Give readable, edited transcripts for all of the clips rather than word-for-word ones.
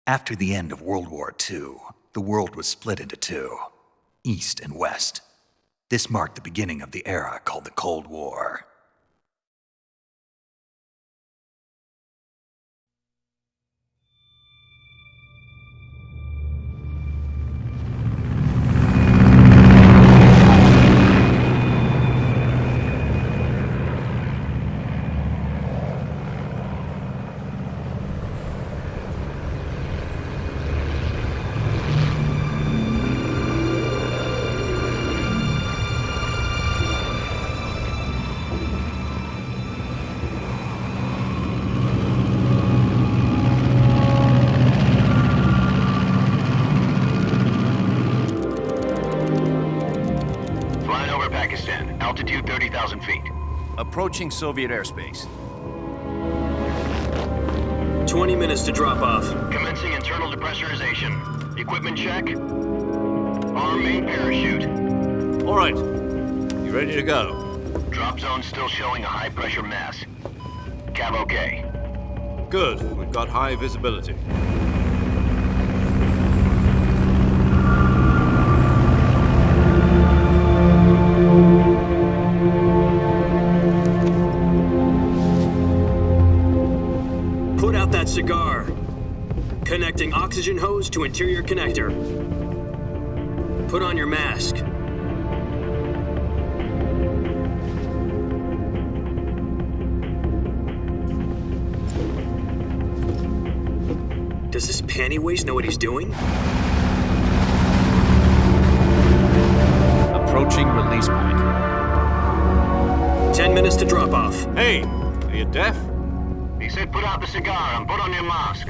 After the end of World War II, the world was split into two, East and West. This marked the beginning of the era called the Cold War. Altitude 30,000 feet. Approaching Soviet airspace. 20 minutes to drop off. Commencing internal depressurization. Equipment check. Arm main parachute. All right. You ready to go? Drop zone still showing a high pressure mass. Cav okay. Good. We've got high visibility. Put out that cigar. Connecting oxygen hose to interior connector. Put on your mask. Does this pantywaist know what he's doing? Approaching release point. 10 minutes to drop off. Hey, are you deaf? He said put out the cigar and put on your mask.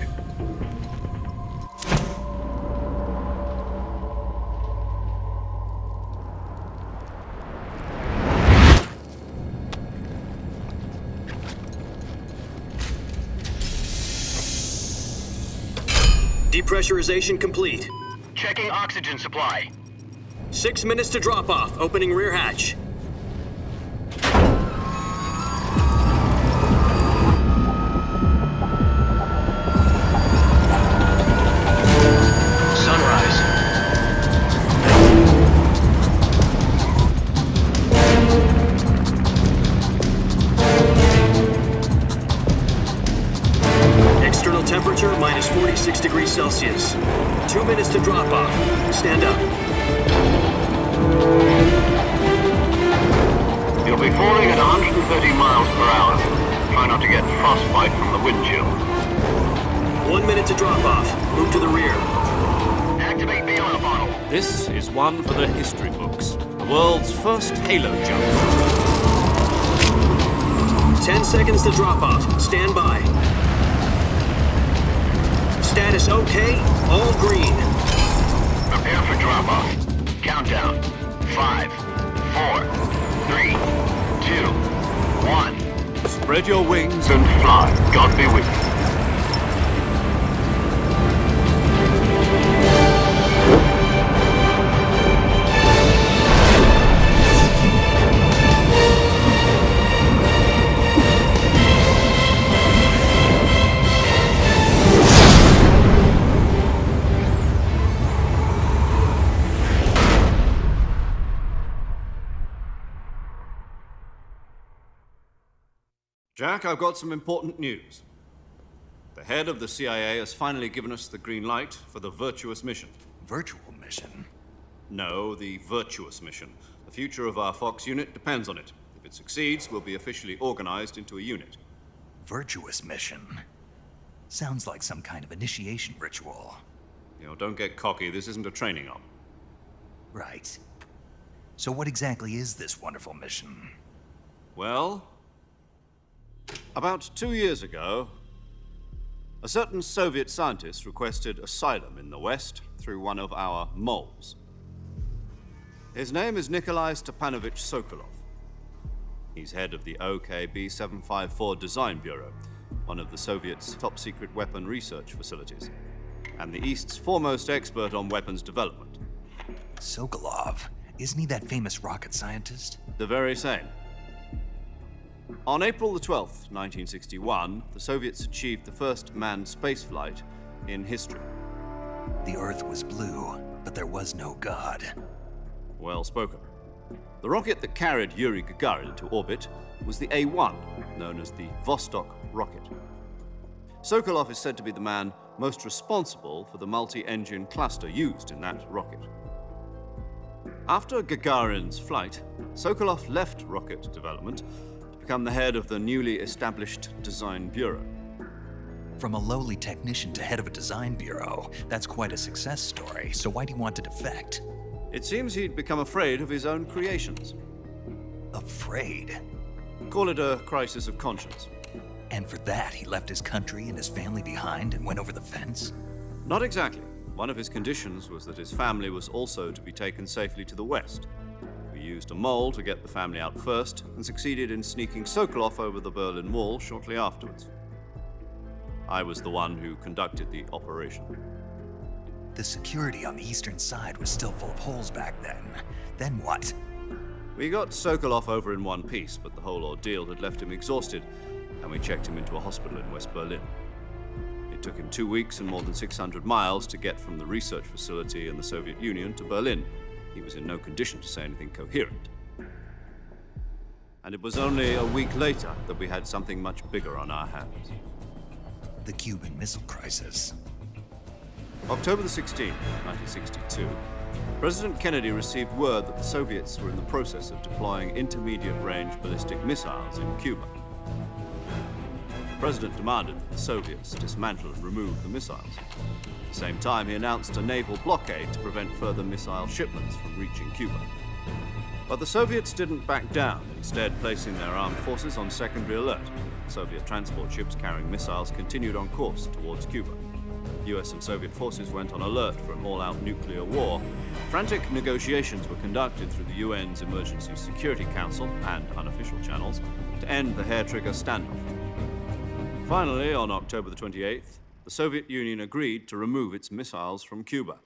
Depressurization complete. Checking oxygen supply. 6 minutes to drop off. Opening rear hatch. Sunrise. External temperature minus 46 degrees Celsius. 2 minutes to drop off. Stand up. You'll be falling at 130 miles per hour. Try not to get frostbite from the wind chill. 1 minute to drop off. Move to the rear. Activate the oil bottle. This is one for the history books. The world's first halo jump. 10 seconds to drop off. Stand by. Status okay. All green. Prepare for drop-off. Countdown. 5, 4, 3, 2, 1. Spread your wings And fly. God be with you. Jack, I've got some important news. The head of the CIA has finally given us the green light for the virtuous mission. Virtual mission? No, the virtuous mission. The future of our Fox unit depends on it. If it succeeds, we'll be officially organized into a unit. Virtuous mission? Sounds like some kind of initiation ritual. You know, don't get cocky. This isn't a training op. Right. So what exactly is this wonderful mission? Well, about 2 years ago, a certain Soviet scientist requested asylum in the West through one of our moles. His name is Nikolai Stepanovich Sokolov. He's head of the OKB 754 Design Bureau, one of the Soviets' top-secret weapon research facilities, and the East's foremost expert on weapons development. Sokolov? Isn't he that famous rocket scientist? The very same. On April the 12th, 1961, the Soviets achieved the first manned spaceflight in history. The Earth was blue, but there was no God. Well spoken. The rocket that carried Yuri Gagarin into orbit was the A-1, known as the Vostok rocket. Sokolov is said to be the man most responsible for the multi-engine cluster used in that rocket. After Gagarin's flight, Sokolov left rocket development to become the head of the newly established Design Bureau. From a lowly technician to head of a design bureau, that's quite a success story, so why'd he want to defect? It seems he'd become afraid of his own creations. Afraid? Call it a crisis of conscience. And for that, he left his country and his family behind and went over the fence? Not exactly. One of his conditions was that his family was also to be taken safely to the west. We used a mole to get the family out first and succeeded in sneaking Sokolov over the Berlin Wall shortly afterwards. I was the one who conducted the operation. The security on the eastern side was still full of holes back then. Then what? We got Sokolov over in one piece, but the whole ordeal had left him exhausted, and we checked him into a hospital in West Berlin. It took him 2 weeks and more than 600 miles to get from the research facility in the Soviet Union to Berlin. He was in no condition to say anything coherent. And it was only a week later that we had something much bigger on our hands. The Cuban Missile Crisis. October the 16th, 1962, President Kennedy received word that the Soviets were in the process of deploying intermediate-range ballistic missiles in Cuba. The President demanded that the Soviets dismantle and remove the missiles. At the same time, he announced a naval blockade to prevent further missile shipments from reaching Cuba. But the Soviets didn't back down, instead placing their armed forces on secondary alert. Soviet transport ships carrying missiles continued on course towards Cuba. US and Soviet forces went on alert for an all-out nuclear war. Frantic negotiations were conducted through the UN's Emergency Security Council and unofficial channels to end the hair-trigger standoff. Finally, on October the 28th, the Soviet Union agreed to remove its missiles from Cuba,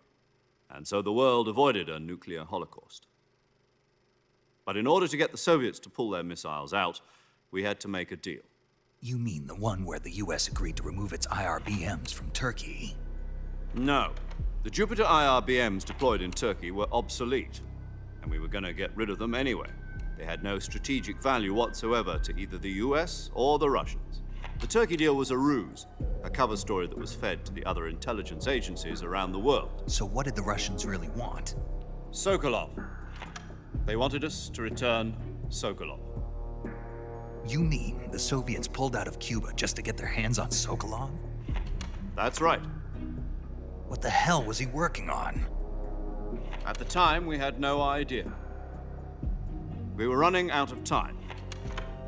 and so the world avoided a nuclear holocaust. But in order to get the Soviets to pull their missiles out, we had to make a deal. You mean the one where the US agreed to remove its IRBMs from Turkey? No. The Jupiter IRBMs deployed in Turkey were obsolete, and we were going to get rid of them anyway. They had no strategic value whatsoever to either the US or the Russians. The Turkey deal was a ruse, a cover story that was fed to the other intelligence agencies around the world. So what did the Russians really want? Sokolov. They wanted us to return Sokolov. You mean the Soviets pulled out of Cuba just to get their hands on Sokolov? That's right. What the hell was he working on? At the time, we had no idea. We were running out of time.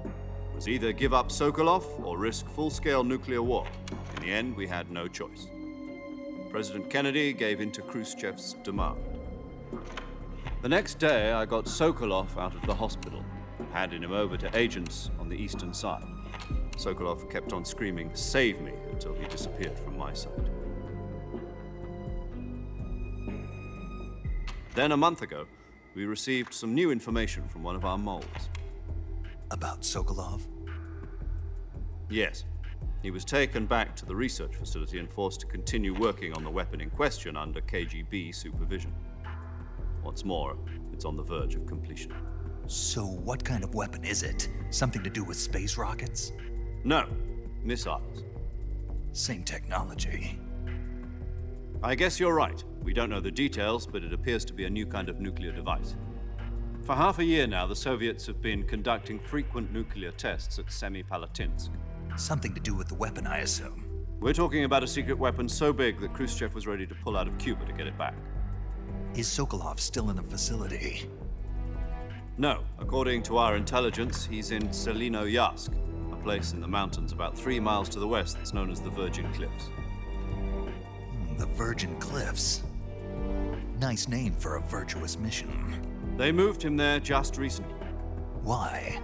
It was either give up Sokolov or risk full-scale nuclear war. In the end, we had no choice. President Kennedy gave in to Khrushchev's demand. The next day, I got Sokolov out of the hospital, handing him over to agents on the eastern side. Sokolov kept on screaming, "Save me," until he disappeared from my sight. Then a month ago, we received some new information from one of our moles. About Sokolov? Yes. He was taken back to the research facility and forced to continue working on the weapon in question under KGB supervision. What's more, it's on the verge of completion. So what kind of weapon is it? Something to do with space rockets? No, missiles. Same technology. I guess you're right. We don't know the details, but it appears to be a new kind of nuclear device. For half a year now, the Soviets have been conducting frequent nuclear tests at Semipalatinsk. Something to do with the weapon, I assume. We're talking about a secret weapon so big that Khrushchev was ready to pull out of Cuba to get it back. Is Sokolov still in the facility? No. According to our intelligence, he's in Selinoyarsk, a place in the mountains about 3 miles to the west that's known as the Virgin Cliffs. The Virgin Cliffs. Nice name for a virtuous mission. They moved him there just recently. Why?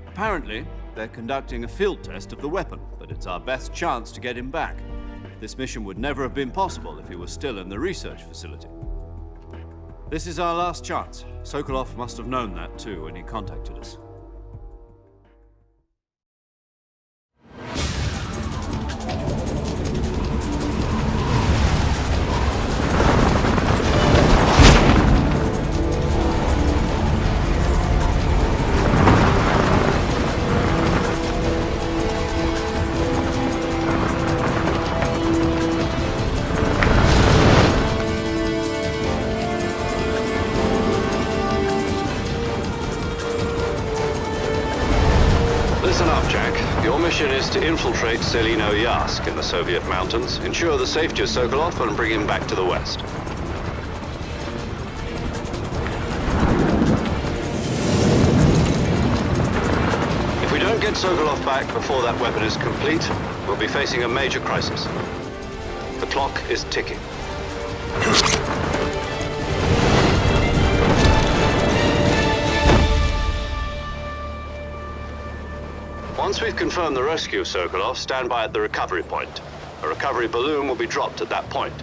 Apparently, they're conducting a field test of the weapon, but it's our best chance to get him back. This mission would never have been possible if he was still in the research facility. This is our last chance. Sokolov must have known that too when he contacted us. Listen up, Jack. Your mission is to infiltrate Selino Yask in the Soviet mountains, ensure the safety of Sokolov, and bring him back to the West. If we don't get Sokolov back before that weapon is complete, we'll be facing a major crisis. The clock is ticking. Once we've confirmed the rescue of Sokolov, stand by at the recovery point. A recovery balloon will be dropped at that point.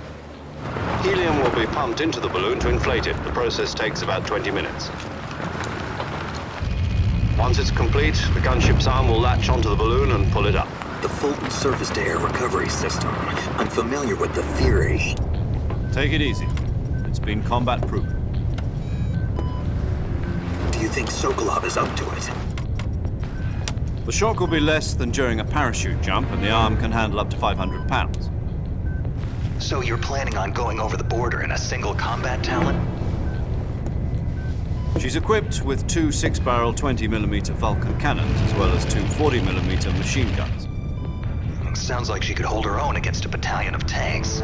Helium will be pumped into the balloon to inflate it. The process takes about 20 minutes. Once it's complete, the gunship's arm will latch onto the balloon and pull it up. The Fulton surface-to-air recovery system. I'm familiar with the theory. Take it easy. It's been combat-proven. Do you think Sokolov is up to it? The shock will be less than during a parachute jump, and the arm can handle up to 500 pounds. So you're planning on going over the border in a single combat talent? She's equipped with two 6-barrel 20mm Vulcan cannons, as well as two 40mm machine guns. Sounds like she could hold her own against a battalion of tanks.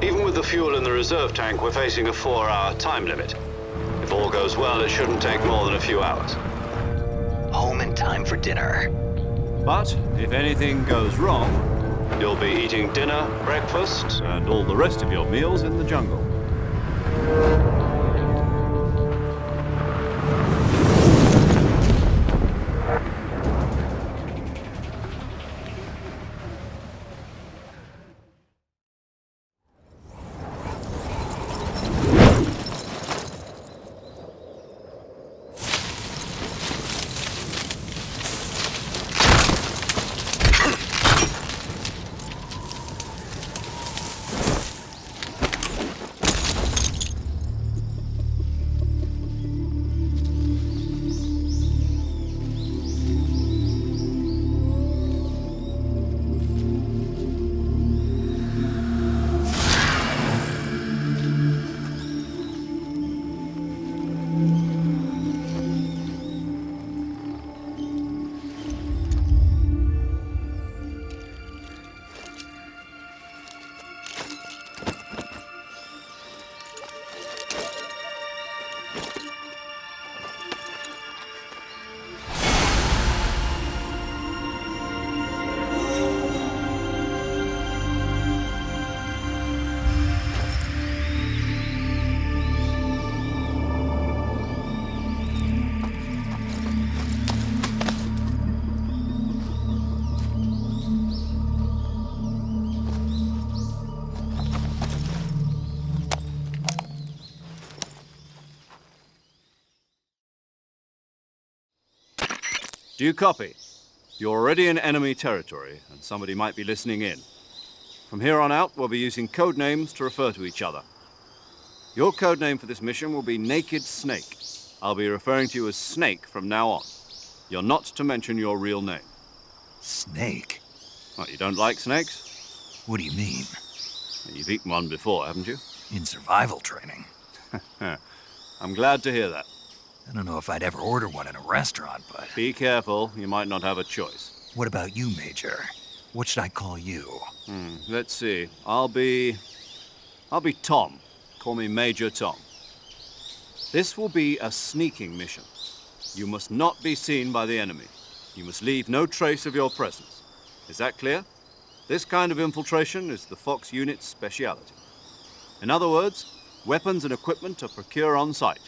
Even with the fuel in the reserve tank, we're facing a 4-hour time limit. If all goes well, it shouldn't take more than a few hours. Home in time for dinner. But if anything goes wrong, you'll be eating dinner, breakfast, and all the rest of your meals in the jungle. Do you copy? You're already in enemy territory, and somebody might be listening in. From here on out, we'll be using code names to refer to each other. Your code name for this mission will be Naked Snake. I'll be referring to you as Snake from now on. You're not to mention your real name. Snake? What, you don't like snakes? What do you mean? You've eaten one before, haven't you? In survival training. I'm glad to hear that. I don't know if I'd ever order one in a restaurant, but... Be careful, you might not have a choice. What about you, Major? What should I call you? Let's see. I'll be Tom. Call me Major Tom. This will be a sneaking mission. You must not be seen by the enemy. You must leave no trace of your presence. Is that clear? This kind of infiltration is the Fox unit's speciality. In other words, weapons and equipment are procured on site.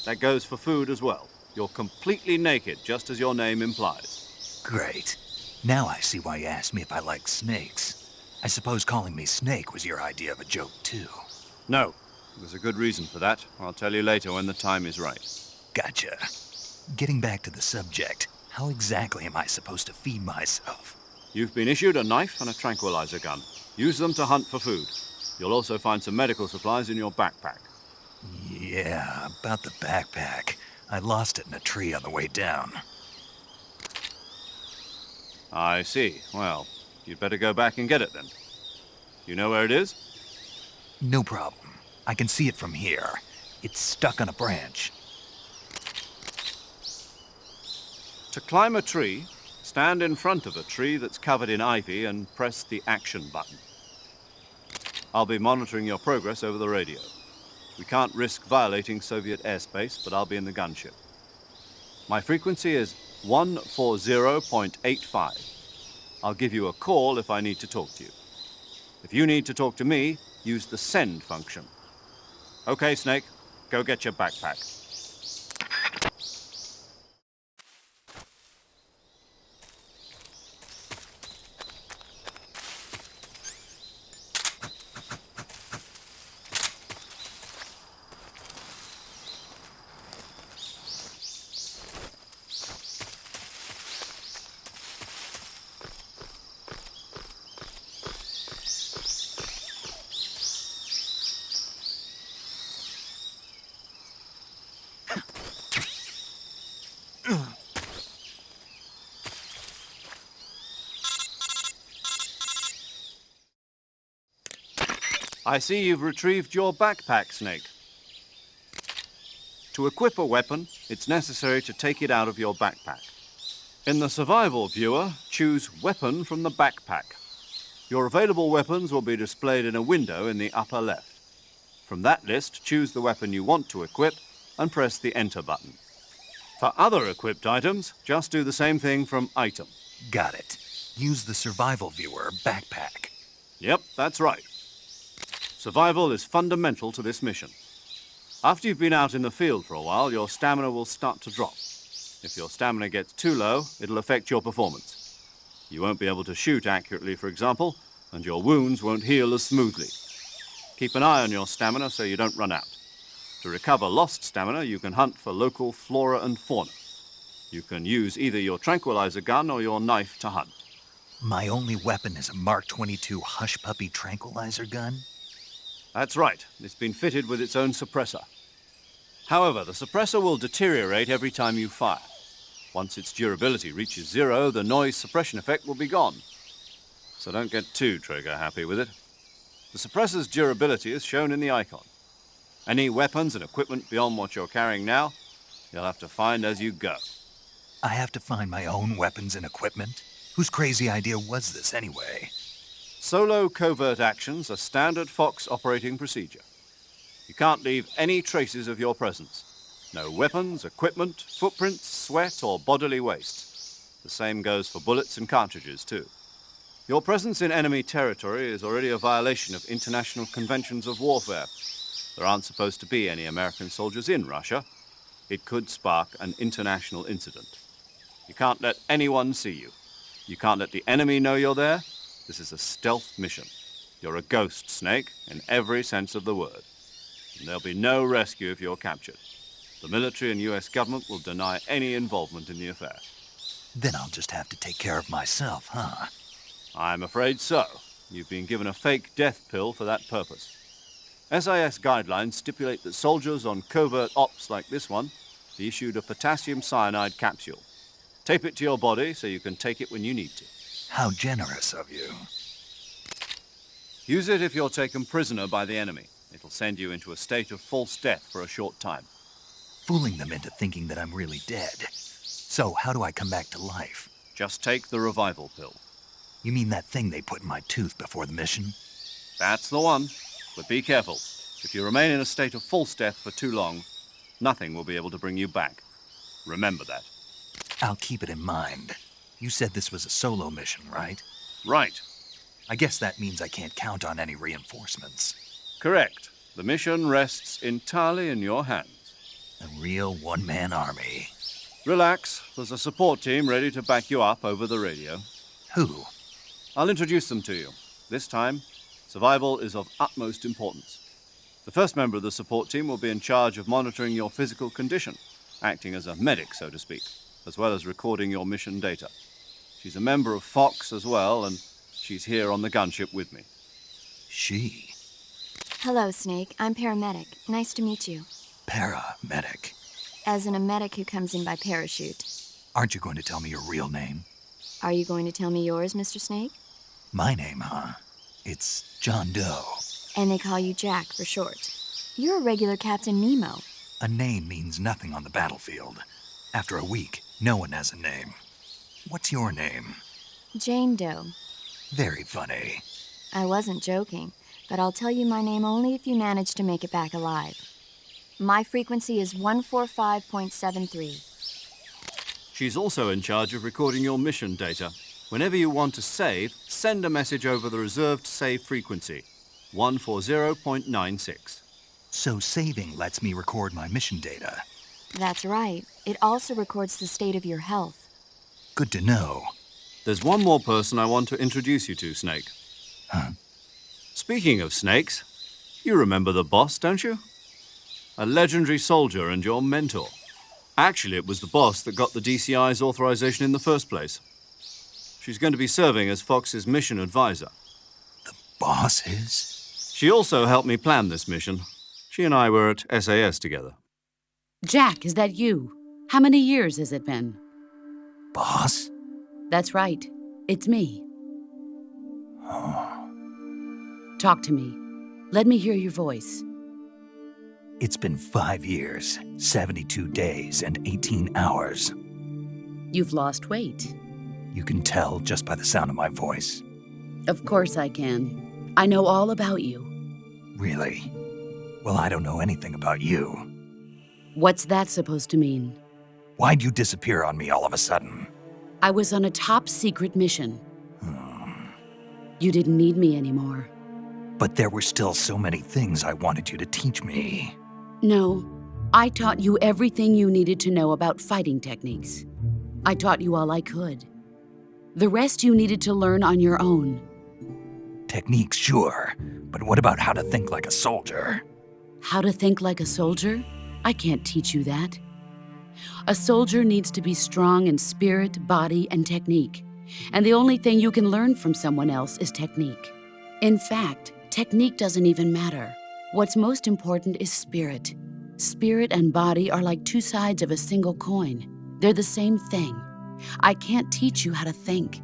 That goes for food as well. You're completely naked, just as your name implies. Great. Now I see why you asked me if I like snakes. I suppose calling me Snake was your idea of a joke, too. No, there's a good reason for that. I'll tell you later when the time is right. Gotcha. Getting back to the subject, how exactly am I supposed to feed myself? You've been issued a knife and a tranquilizer gun. Use them to hunt for food. You'll also find some medical supplies in your backpack. Yeah, about the backpack. I lost it in a tree on the way down. I see. Well, you'd better go back and get it then. You know where it is? No problem. I can see it from here. It's stuck on a branch. To climb a tree, stand in front of a tree that's covered in ivy and press the action button. I'll be monitoring your progress over the radio. We can't risk violating Soviet airspace, but I'll be in the gunship. My frequency is 140.85. I'll give you a call if I need to talk to you. If you need to talk to me, use the send function. Okay, Snake, go get your backpack. I see you've retrieved your backpack, Snake. To equip a weapon, it's necessary to take it out of your backpack. In the survival viewer, choose Weapon from the backpack. Your available weapons will be displayed in a window in the upper left. From that list, choose the weapon you want to equip and press the Enter button. For other equipped items, just do the same thing from Item. Got it. Use the survival viewer backpack. Yep, that's right. Survival is fundamental to this mission. After you've been out in the field for a while, your stamina will start to drop. If your stamina gets too low, it'll affect your performance. You won't be able to shoot accurately, for example, and your wounds won't heal as smoothly. Keep an eye on your stamina so you don't run out. To recover lost stamina, you can hunt for local flora and fauna. You can use either your tranquilizer gun or your knife to hunt. My only weapon is a Mark 22 Hush Puppy tranquilizer gun? That's right. It's been fitted with its own suppressor. However, the suppressor will deteriorate every time you fire. Once its durability reaches 0, the noise suppression effect will be gone. So don't get too trigger happy with it. The suppressor's durability is shown in the icon. Any weapons and equipment beyond what you're carrying now, you'll have to find as you go. I have to find my own weapons and equipment? Whose crazy idea was this anyway? Solo covert actions are standard Fox operating procedure. You can't leave any traces of your presence. No weapons, equipment, footprints, sweat, or bodily waste. The same goes for bullets and cartridges, too. Your presence in enemy territory is already a violation of international conventions of warfare. There aren't supposed to be any American soldiers in Russia. It could spark an international incident. You can't let anyone see you. You can't let the enemy know you're there. This is a stealth mission. You're a ghost, Snake, in every sense of the word. And there'll be no rescue if you're captured. The military and US government will deny any involvement in the affair. Then I'll just have to take care of myself, huh? I'm afraid so. You've been given a fake death pill for that purpose. SIS guidelines stipulate that soldiers on covert ops like this one be issued a potassium cyanide capsule. Tape it to your body so you can take it when you need to. How generous of you. Use it if you're taken prisoner by the enemy. It'll send you into a state of false death for a short time. Fooling them into thinking that I'm really dead. So how do I come back to life? Just take the revival pill. You mean that thing they put in my tooth before the mission? That's the one. But be careful. If you remain in a state of false death for too long, nothing will be able to bring you back. Remember that. I'll keep it in mind. You said this was a solo mission, right? Right. I guess that means I can't count on any reinforcements. Correct. The mission rests entirely in your hands. A real one-man army. Relax. There's a support team ready to back you up over the radio. Who? I'll introduce them to you. This time, survival is of utmost importance. The first member of the support team will be in charge of monitoring your physical condition, acting as a medic, so to speak, as well as recording your mission data. She's a member of Fox as well, and she's here on the gunship with me. She? Hello, Snake. I'm paramedic. Nice to meet you. Paramedic. As in a medic who comes in by parachute. Aren't you going to tell me your real name? Are you going to tell me yours, Mr. Snake? My name, huh? It's John Doe. And they call you Jack for short. You're a regular Captain Nemo. A name means nothing on the battlefield. After a week, no one has a name. What's your name? Jane Doe. Very funny. I wasn't joking, but I'll tell you my name only if you manage to make it back alive. My frequency is 145.73. She's also in charge of recording your mission data. Whenever you want to save, send a message over the reserved save frequency, 140.96. So saving lets me record my mission data. That's right. It also records the state of your health. Good to know. There's one more person I want to introduce you to, Snake. Huh? Speaking of snakes, you remember the boss, don't you? A legendary soldier and your mentor. Actually, it was the boss that got the DCI's authorization in the first place. She's going to be serving as Fox's mission advisor. The boss is? She also helped me plan this mission. She and I were at SAS together. Jack, is that you? How many years has it been? Boss? That's right. It's me. Talk to me. Let me hear your voice. It's been 5 years, 72 days, and 18 hours. You've lost weight. You can tell just by the sound of my voice. Of course I can. I know all about you. Really? Well, I don't know anything about you. What's that supposed to mean? Why'd you disappear on me all of a sudden? I was on a top-secret mission. You didn't need me anymore. But there were still so many things I wanted you to teach me. No, I taught you everything you needed to know about fighting techniques. I taught you all I could. The rest you needed to learn on your own. Techniques, sure. But what about how to think like a soldier? How to think like a soldier? I can't teach you that. A soldier needs to be strong in spirit, body, and technique. And the only thing you can learn from someone else is technique. In fact, technique doesn't even matter. What's most important is spirit. Spirit and body are like two sides of a single coin. They're the same thing. I can't teach you how to think.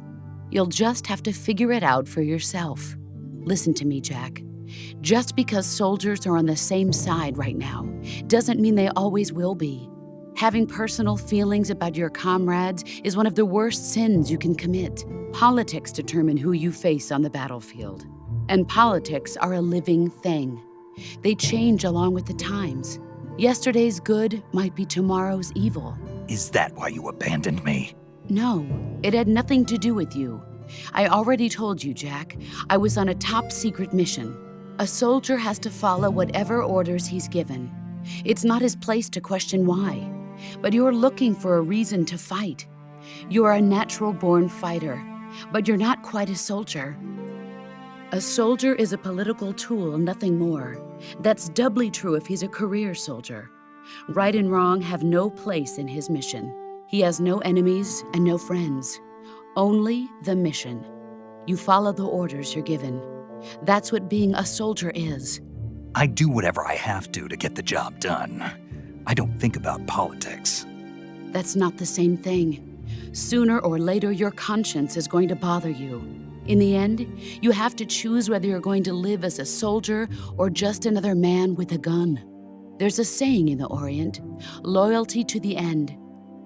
You'll just have to figure it out for yourself. Listen to me, Jack. Just because soldiers are on the same side right now doesn't mean they always will be. Having personal feelings about your comrades is one of the worst sins you can commit. Politics determine who you face on the battlefield. And politics are a living thing. They change along with the times. Yesterday's good might be tomorrow's evil. Is that why you abandoned me? No, it had nothing to do with you. I already told you, Jack. I was on a top-secret mission. A soldier has to follow whatever orders he's given. It's not his place to question why. But you're looking for a reason to fight. You're a natural-born fighter, but you're not quite a soldier. A soldier is a political tool, nothing more. That's doubly true if he's a career soldier. Right and wrong have no place in his mission. He has no enemies and no friends. Only the mission. You follow the orders you're given. That's what being a soldier is. I do whatever I have to get the job done. I don't think about politics. That's not the same thing. Sooner or later, your conscience is going to bother you. In the end, you have to choose whether you're going to live as a soldier or just another man with a gun. There's a saying in the Orient, loyalty to the end.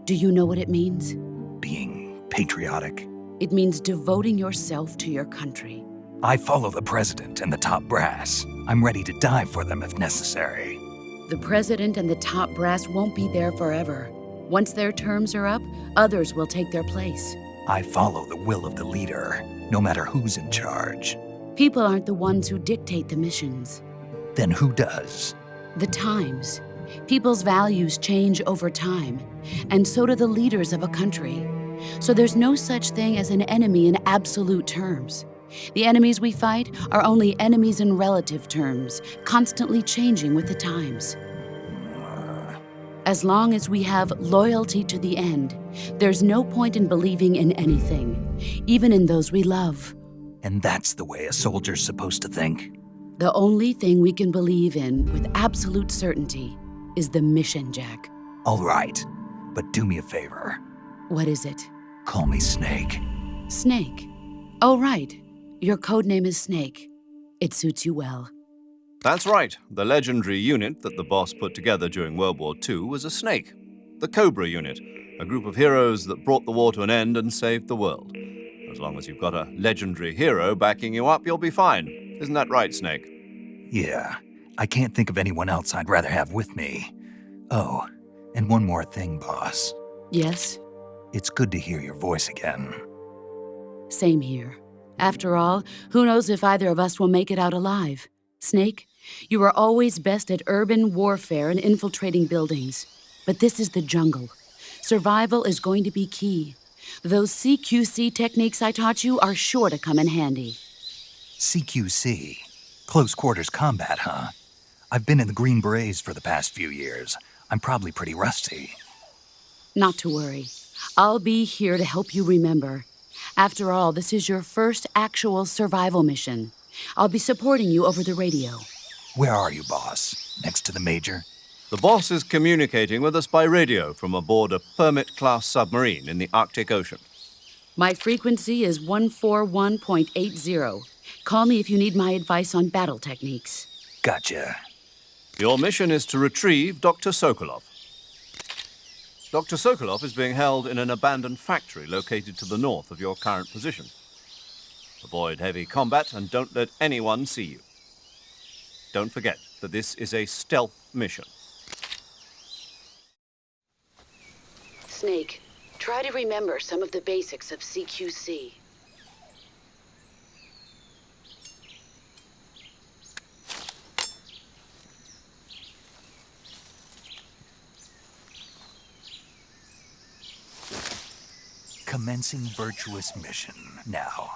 Do you know what it means? Being patriotic. It means devoting yourself to your country. I follow the president and the top brass. I'm ready to die for them if necessary. The president and the top brass won't be there forever. Once their terms are up, others will take their place. I follow the will of the leader, no matter who's in charge. People aren't the ones who dictate the missions. Then who does? The times. People's values change over time, and so do the leaders of a country. So there's no such thing as an enemy in absolute terms. The enemies we fight are only enemies in relative terms, constantly changing with the times. As long as we have loyalty to the end, there's no point in believing in anything, even in those we love. And that's the way a soldier's supposed to think? The only thing we can believe in with absolute certainty is the mission, Jack. All right, but do me a favor. What is it? Call me Snake. Snake. Oh, right. Your code name is Snake. It suits you well. That's right. The legendary unit that the boss put together during World War II was a snake. The Cobra unit. A group of heroes that brought the war to an end and saved the world. As long as you've got a legendary hero backing you up, you'll be fine. Isn't that right, Snake? Yeah, I can't think of anyone else I'd rather have with me. Oh, and one more thing, boss. Yes? It's good to hear your voice again. Same here. After all, who knows if either of us will make it out alive? Snake, you are always best at urban warfare and infiltrating buildings. But this is the jungle. Survival is going to be key. Those CQC techniques I taught you are sure to come in handy. CQC? Close quarters combat, huh? I've been in the Green Berets for the past few years. I'm probably pretty rusty. Not to worry. I'll be here to help you remember. After all, this is your first actual survival mission. I'll be supporting you over the radio. Where are you, boss? Next to the Major? The boss is communicating with us by radio from aboard a Permit-class submarine in the Arctic Ocean. My frequency is 141.80. Call me if you need my advice on battle techniques. Gotcha. Your mission is to retrieve Dr. Sokolov. Dr. Sokolov is being held in an abandoned factory located to the north of your current position. Avoid heavy combat and don't let anyone see you. Don't forget that this is a stealth mission. Snake, try to remember some of the basics of CQC. Commencing virtuous mission now.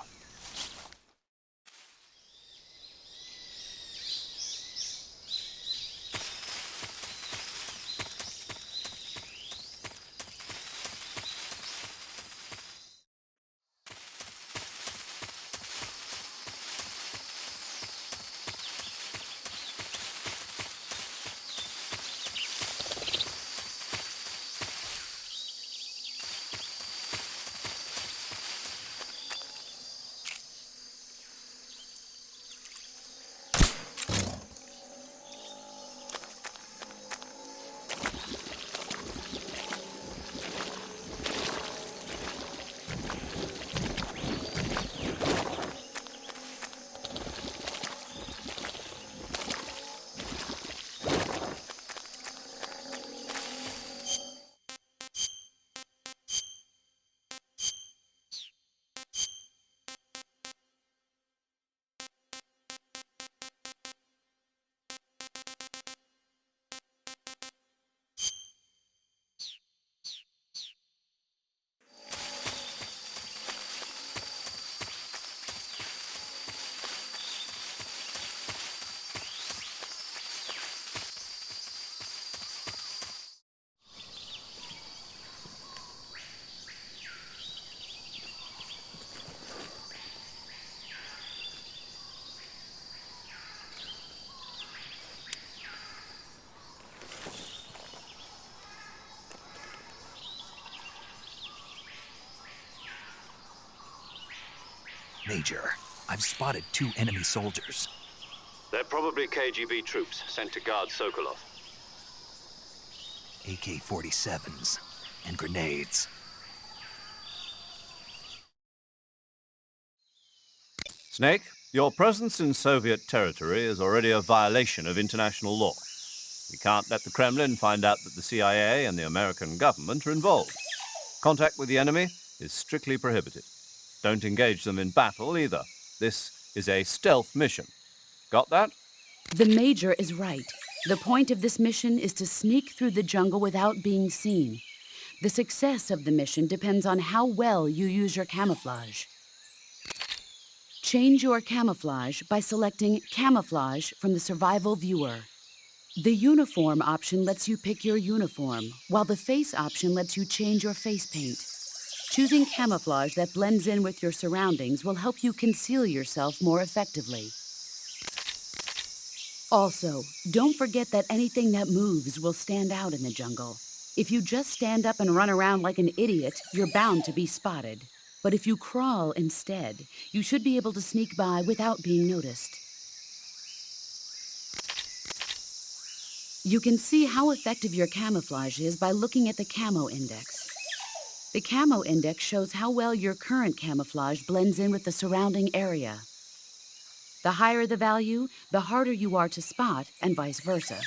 Major, I've spotted 2 enemy soldiers. They're probably KGB troops sent to guard Sokolov. AK-47s and grenades. Snake, your presence in Soviet territory is already a violation of international law. We can't let the Kremlin find out that the CIA and the American government are involved. Contact with the enemy is strictly prohibited. Don't engage them in battle either. This is a stealth mission. Got that? The Major is right. The point of this mission is to sneak through the jungle without being seen. The success of the mission depends on how well you use your camouflage. Change your camouflage by selecting Camouflage from the Survival Viewer. The Uniform option lets you pick your uniform, while the Face option lets you change your face paint. Choosing camouflage that blends in with your surroundings will help you conceal yourself more effectively. Also, don't forget that anything that moves will stand out in the jungle. If you just stand up and run around like an idiot, you're bound to be spotted. But if you crawl instead, you should be able to sneak by without being noticed. You can see how effective your camouflage is by looking at the camo index. The camo index shows how well your current camouflage blends in with the surrounding area. The higher the value, the harder you are to spot, and vice versa.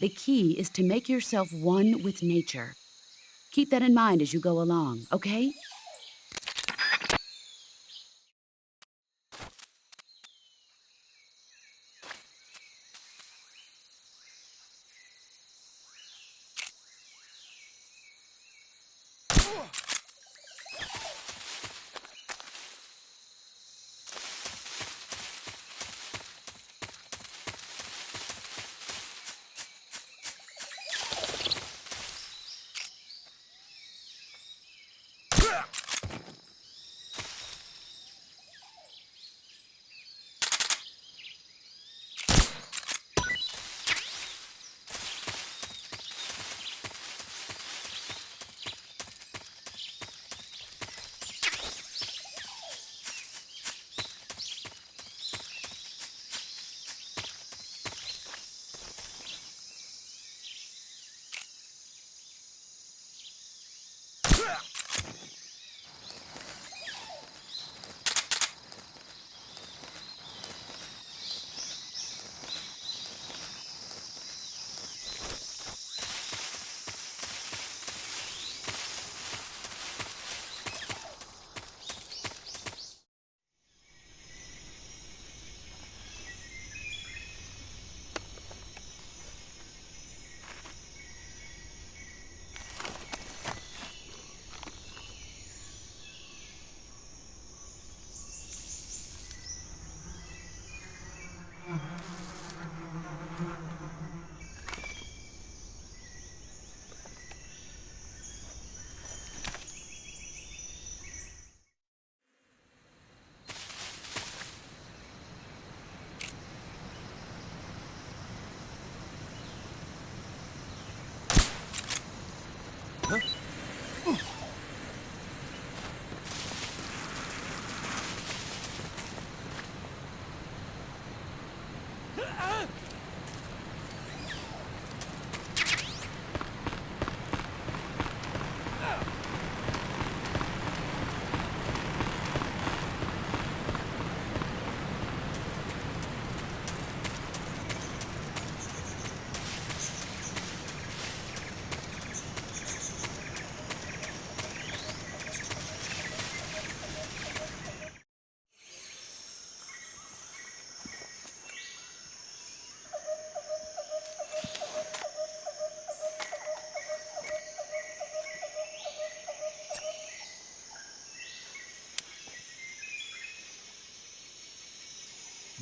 The key is to make yourself one with nature. Keep that in mind as you go along, okay?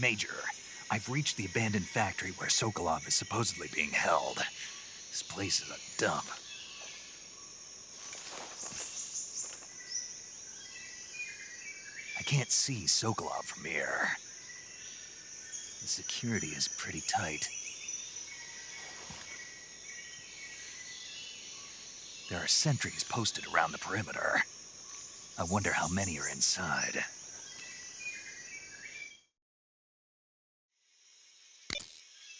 Major, I've reached the abandoned factory where Sokolov is supposedly being held. This place is a dump. I can't see Sokolov from here. The security is pretty tight. There are sentries posted around the perimeter. I wonder how many are inside.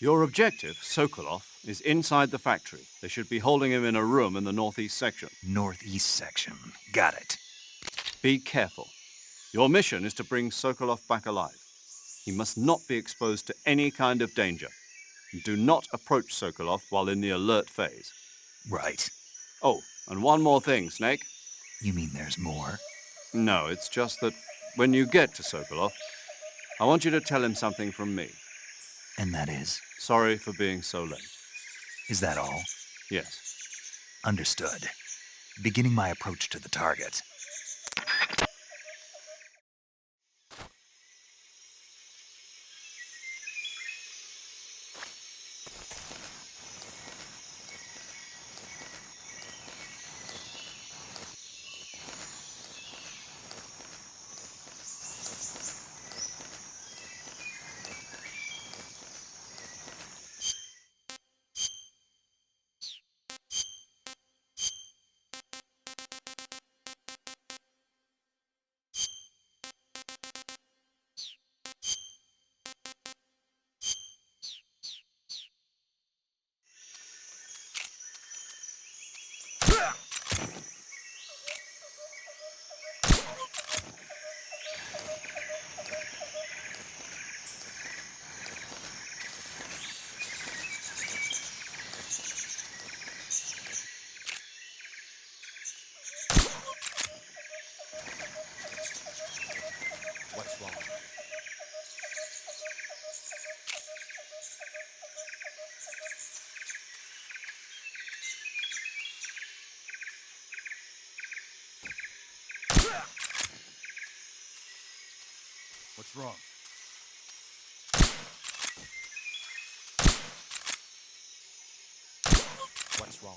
Your objective, Sokolov, is inside the factory. They should be holding him in a room in the northeast section. Northeast section. Got it. Be careful. Your mission is to bring Sokolov back alive. He must not be exposed to any kind of danger. Do not approach Sokolov while in the alert phase. Right. Oh, and one more thing, Snake. You mean there's more? No, it's just that when you get to Sokolov, I want you to tell him something from me. And that is? Sorry for being so late. Is that all? Yes. Understood. Beginning my approach to the target. What's wrong? What's wrong?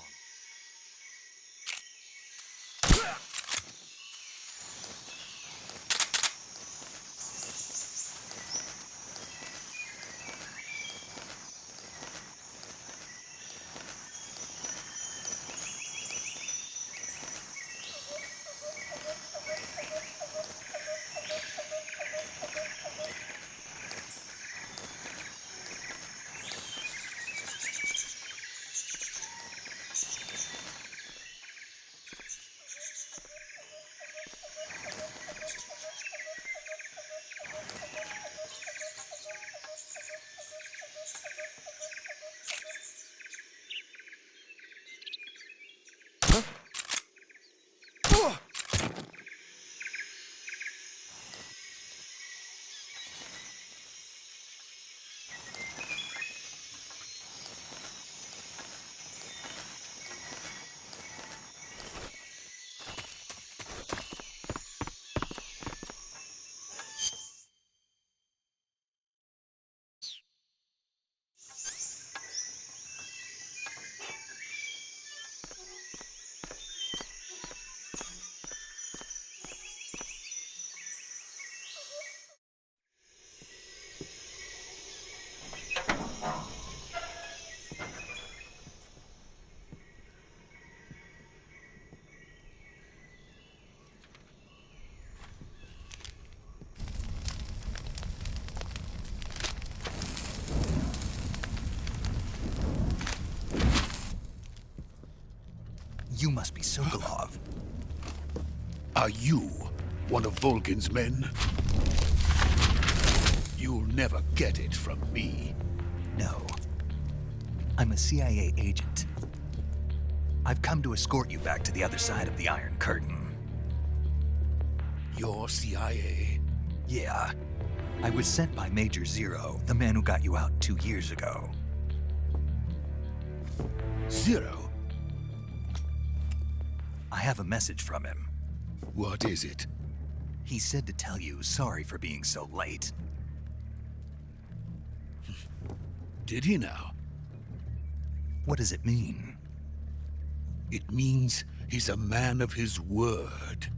You must be Sokolov. Are you one of Volgin's men? You'll never get it from me. No. I'm a CIA agent. I've come to escort you back to the other side of the Iron Curtain. You're CIA? Yeah. I was sent by Major Zero, the man who got you out 2 years ago. Zero? I have a message from him. What is it? He said to tell you sorry for being so late. Did he now? What does it mean? It means he's a man of his word.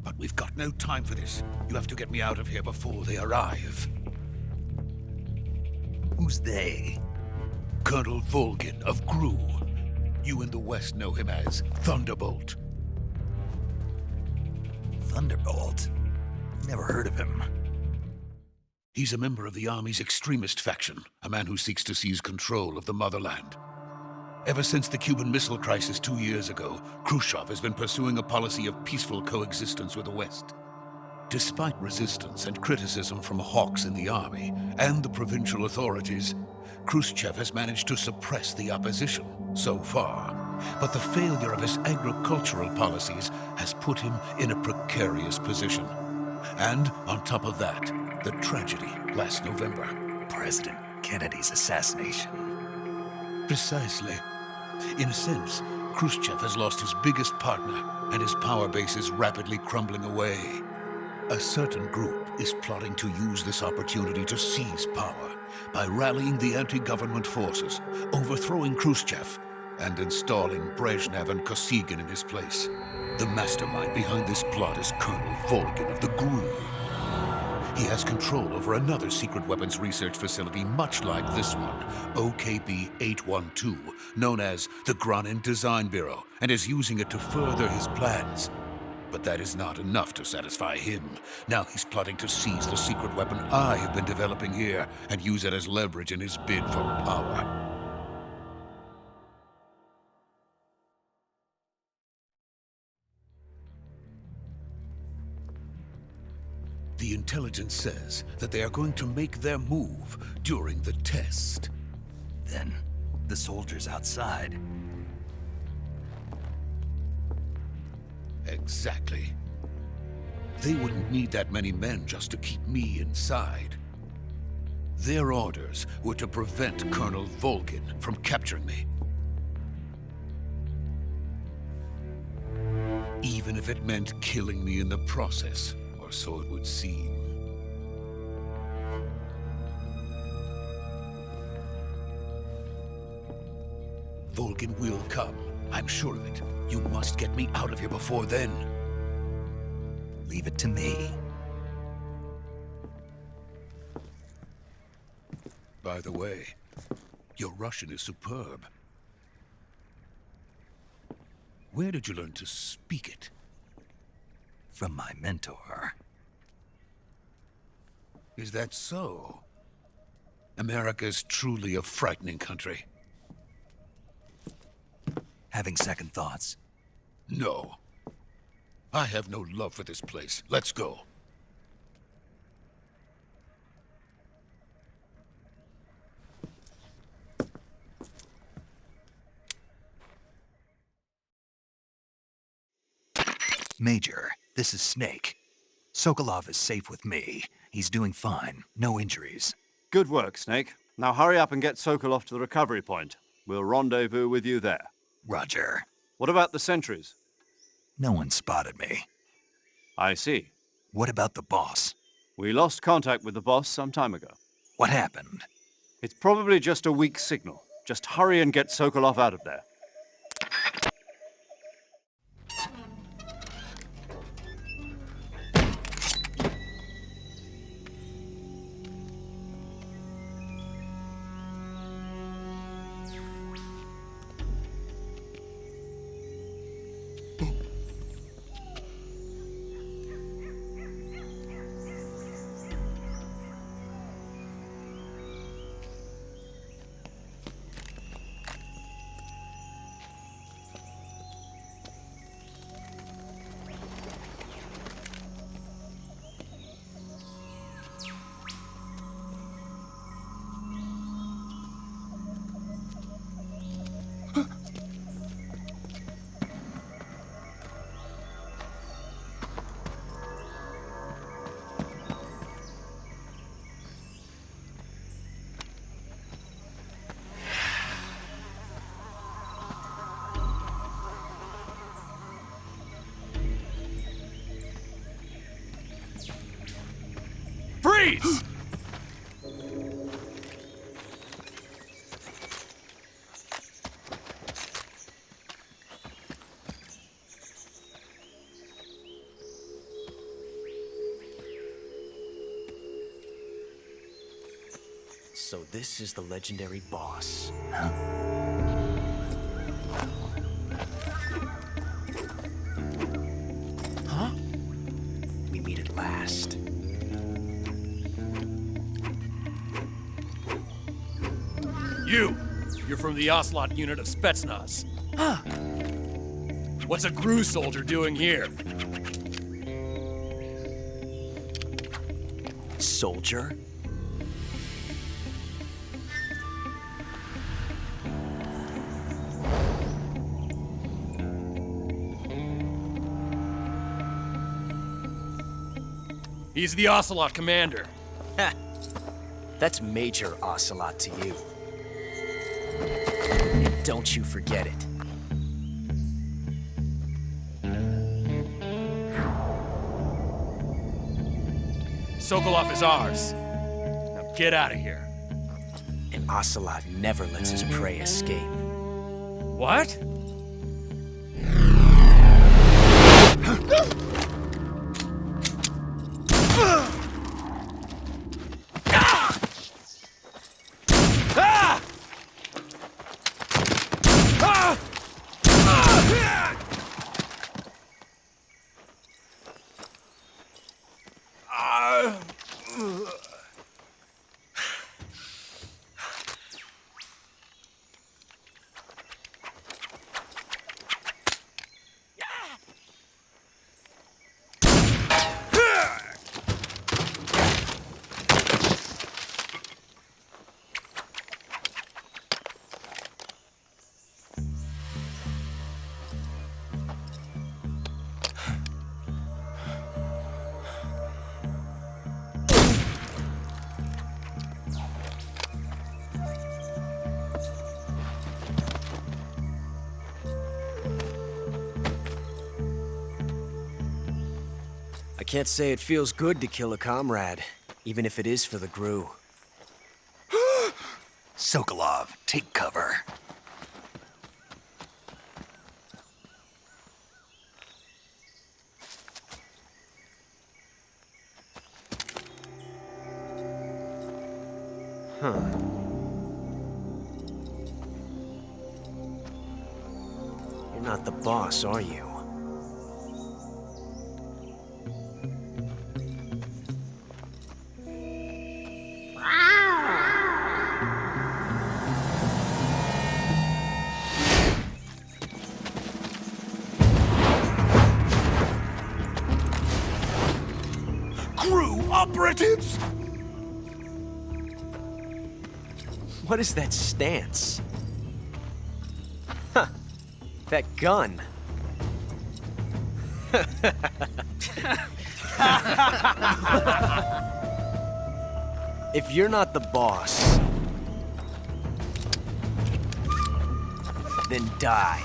But we've got no time for this. You have to get me out of here before they arrive. Who's they? Colonel Volgin of Gru. You in the West know him as Thunderbolt. Thunderbolt? Never heard of him. He's a member of the Army's extremist faction, a man who seeks to seize control of the motherland. Ever since the Cuban Missile Crisis 2 years ago, Khrushchev has been pursuing a policy of peaceful coexistence with the West. Despite resistance and criticism from hawks in the army and the provincial authorities, Khrushchev has managed to suppress the opposition so far. But the failure of his agricultural policies has put him in a precarious position. And on top of that, the tragedy last November. President Kennedy's assassination. Precisely. In a sense, Khrushchev has lost his biggest partner, and his power base is rapidly crumbling away. A certain group is plotting to use this opportunity to seize power by rallying the anti-government forces, overthrowing Khrushchev, and installing Brezhnev and Kosygin in his place. The mastermind behind this plot is Colonel Volgin of the GRU. He has control over another secret weapons research facility much like this one, OKB-812, known as the Granin Design Bureau, and is using it to further his plans. But that is not enough to satisfy him. Now he's plotting to seize the secret weapon I have been developing here and use it as leverage in his bid for power. The intelligence says that they are going to make their move during the test. Then, the soldiers outside. Exactly. They wouldn't need that many men just to keep me inside. Their orders were to prevent Colonel Volgin from capturing me. Even if it meant killing me in the process, or so it would seem. Vulcan will come. I'm sure of it. You must get me out of here before then. Leave it to me. By the way, your Russian is superb. Where did you learn to speak it? From my mentor. Is that so? America is truly a frightening country. Having second thoughts? No. I have no love for this place. Let's go. Major, this is Snake. Sokolov is safe with me. He's doing fine. No injuries. Good work, Snake. Now hurry up and get Sokolov to the recovery point. We'll rendezvous with you there. Roger. What about the sentries? No one spotted me. I see. What about the boss? We lost contact with the boss some time ago. What happened? It's probably just a weak signal. Just hurry and get Sokolov out of there. Freeze! So this is the legendary boss. Huh? We meet at last. You're from the Ocelot unit of Spetsnaz. Huh. What's a GRU soldier doing here? Soldier? He's the Ocelot commander. Ha! That's Major Ocelot to you. Don't you forget it. Sokolov is ours. Now get out of here. And Ocelot never lets his prey escape. What? I can't say it feels good to kill a comrade, even if it is for the Gru. Sokolov, take cover. You're not the boss, are you? Crew operatives! What is that stance? Huh. That gun. If you're not the boss, then die.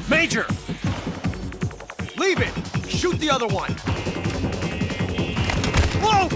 Major! Leave it! Shoot the other one! Whoa!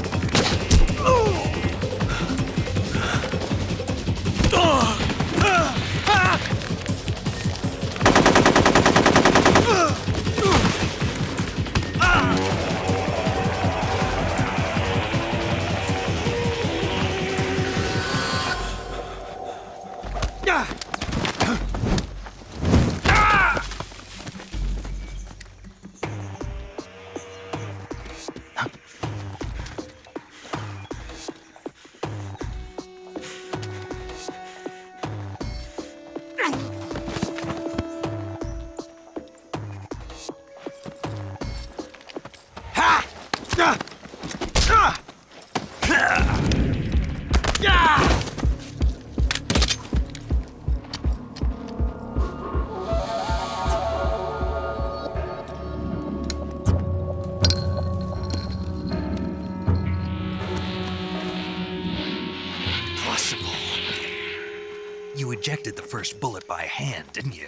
You ejected the first bullet by hand, didn't you?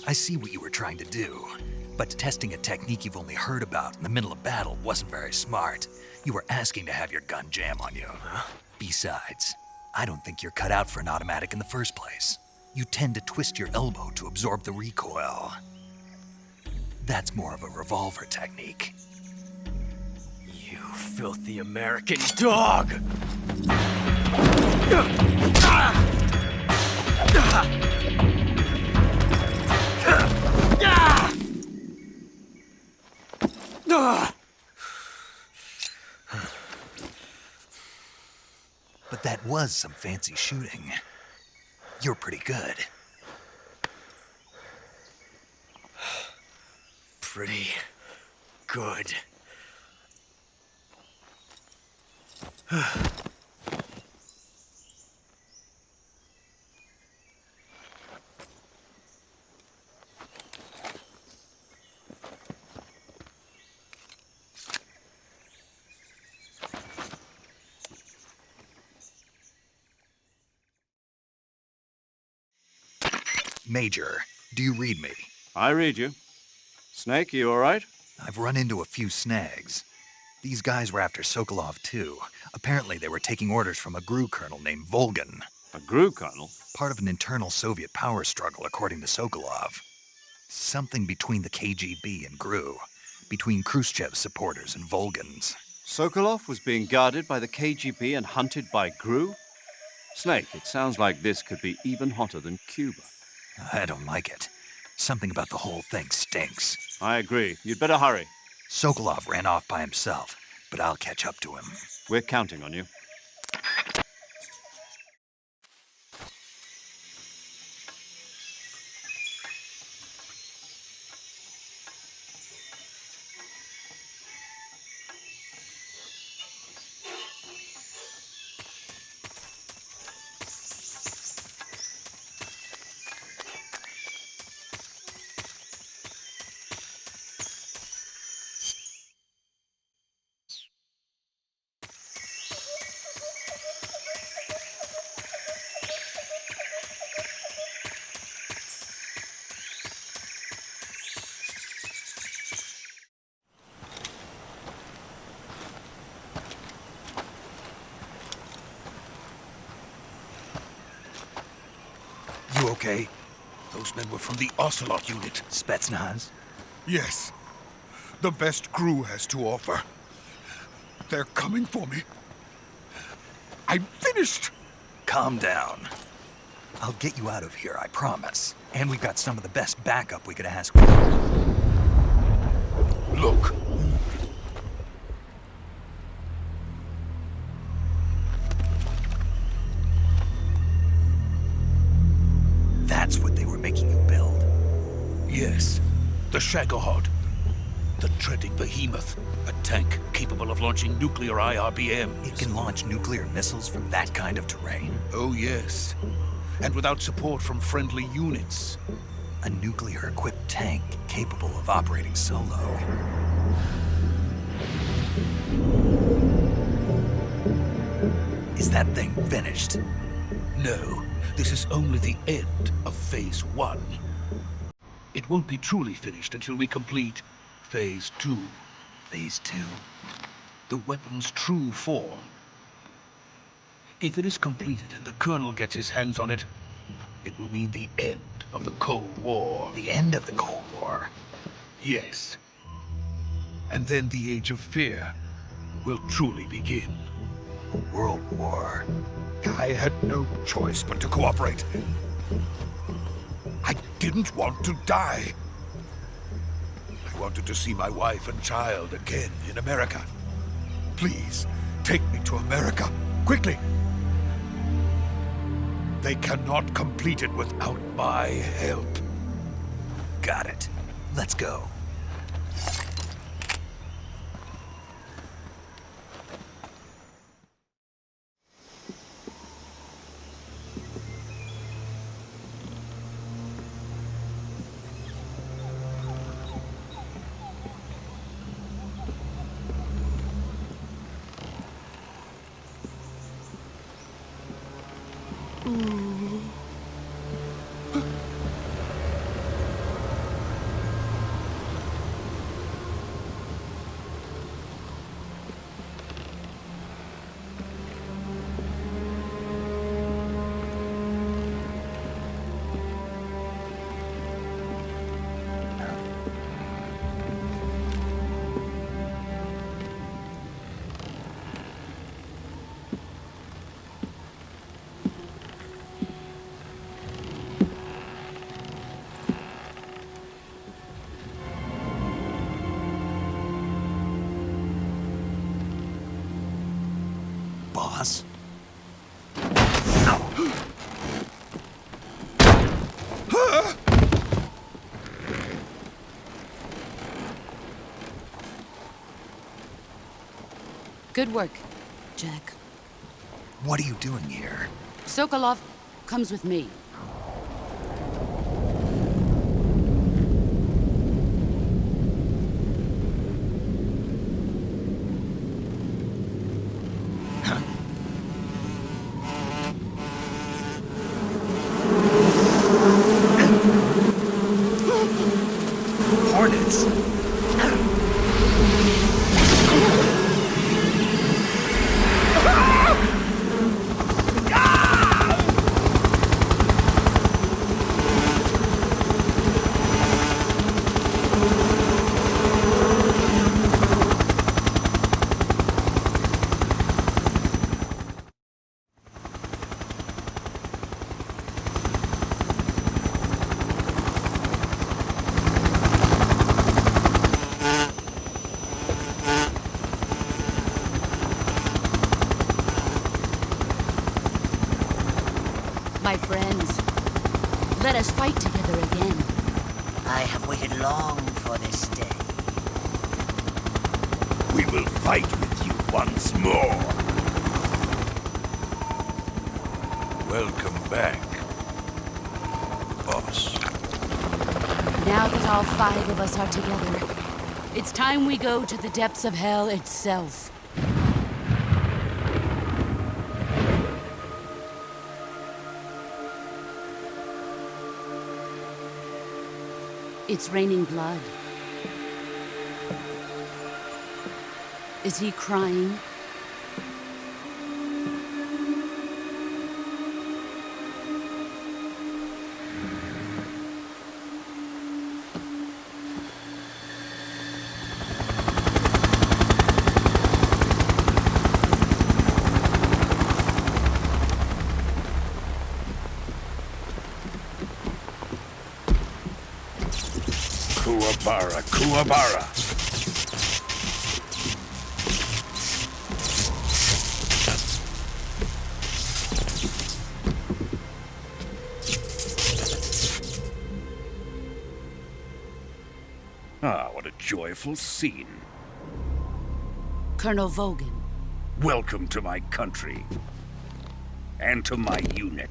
I see what you were trying to do, but testing a technique you've only heard about in the middle of battle wasn't very smart. You were asking to have your gun jam on you. Besides, I don't think you're cut out for an automatic in the first place. You tend to twist your elbow to absorb the recoil. That's more of a revolver technique. You filthy American dog! But that was some fancy shooting. You're pretty good. Pretty good. Major, do you read me? I read you. Snake, you all right? I've run into a few snags. These guys were after Sokolov too. Apparently they were taking orders from a GRU colonel named Volgan. A GRU colonel? Part of an internal Soviet power struggle, according to Sokolov. Something between the KGB and GRU. Between Khrushchev's supporters and Volgan's. Sokolov was being guarded by the KGB and hunted by GRU? Snake, it sounds like this could be even hotter than Cuba. I don't like it. Something about the whole thing stinks. I agree. You'd better hurry. Sokolov ran off by himself, but I'll catch up to him. We're counting on you. okay? Those men were from the Ocelot unit. Spetsnaz? Yes. The best crew has to offer. They're coming for me. I'm finished! Calm down. I'll get you out of here, I promise. And we've got some of the best backup we could ask for. Look. That's what they were making you build. Yes. The Shagohod. The treading behemoth. A tank capable of launching nuclear IRBMs. It can launch nuclear missiles from that kind of terrain? Oh, yes. And without support from friendly units. A nuclear-equipped tank capable of operating solo. Is that thing finished? No, this is only the end of Phase 1. It won't be truly finished until we complete Phase 2. Phase 2? The weapon's true form. If it is completed and the Colonel gets his hands on it, it will mean the end of the Cold War. The end of the Cold War? Yes. And then the Age of Fear will truly begin. A world war. I had no choice but to cooperate. I didn't want to die. I wanted to see my wife and child again in America. Please, take me to America, quickly. They cannot complete it without my help. Got it. Let's go. Boss? Good work, Jack. What are you doing here? Sokolov comes with me. Hornets? My friends, let us fight together again. I have waited long for this day. We will fight with you once more. Welcome back, boss. Now that all 5 of us are together, it's time we go to the depths of hell itself. It's raining blood. Is he crying? Kuwabara, Kuwabara. Ah, what a joyful scene. Colonel Vogan. Welcome to my country. And to my unit.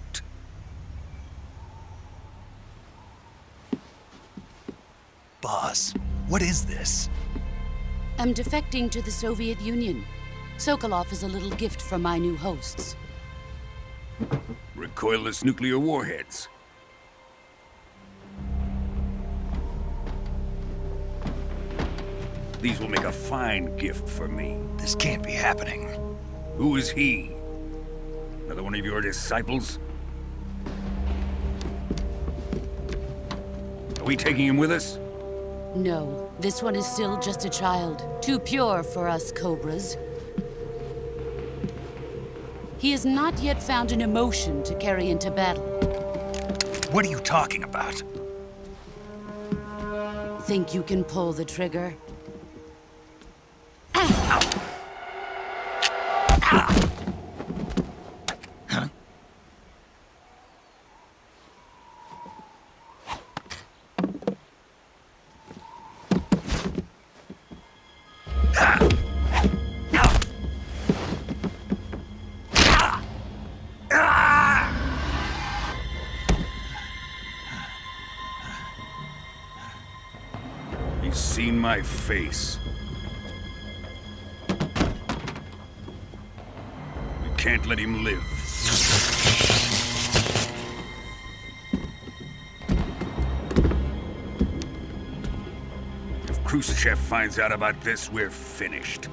Boss, what is this? I'm defecting to the Soviet Union. Sokolov is a little gift from my new hosts. Recoilless nuclear warheads. These will make a fine gift for me. This can't be happening. Who is he? Another one of your disciples? Are we taking him with us? No, this one is still just a child. Too pure for us Cobras. He has not yet found an emotion to carry into battle. What are you talking about? Think you can pull the trigger? He's seen my face. We can't let him live. If Khrushchev finds out about this, we're finished.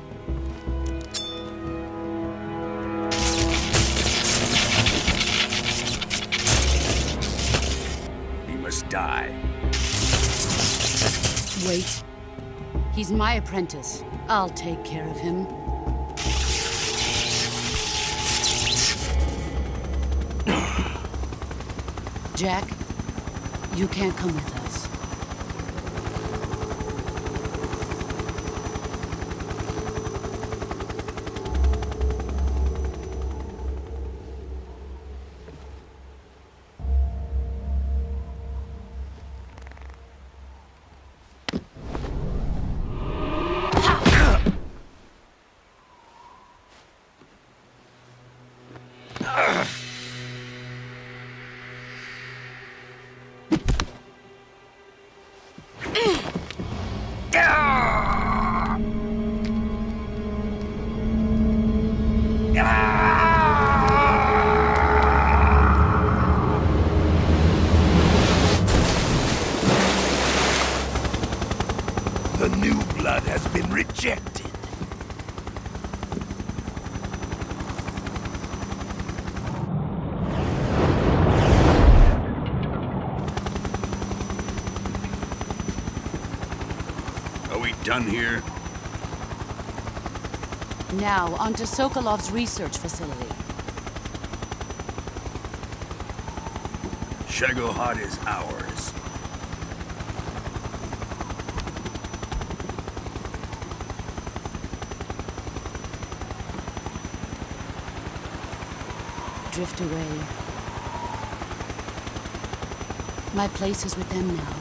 He must die. Wait. He's my apprentice. I'll take care of him. Jack, you can't come with us. The new blood has been rejected. Are we done here? Now, onto Sokolov's research facility. Shagohod is ours. Drift away. My place is with them now.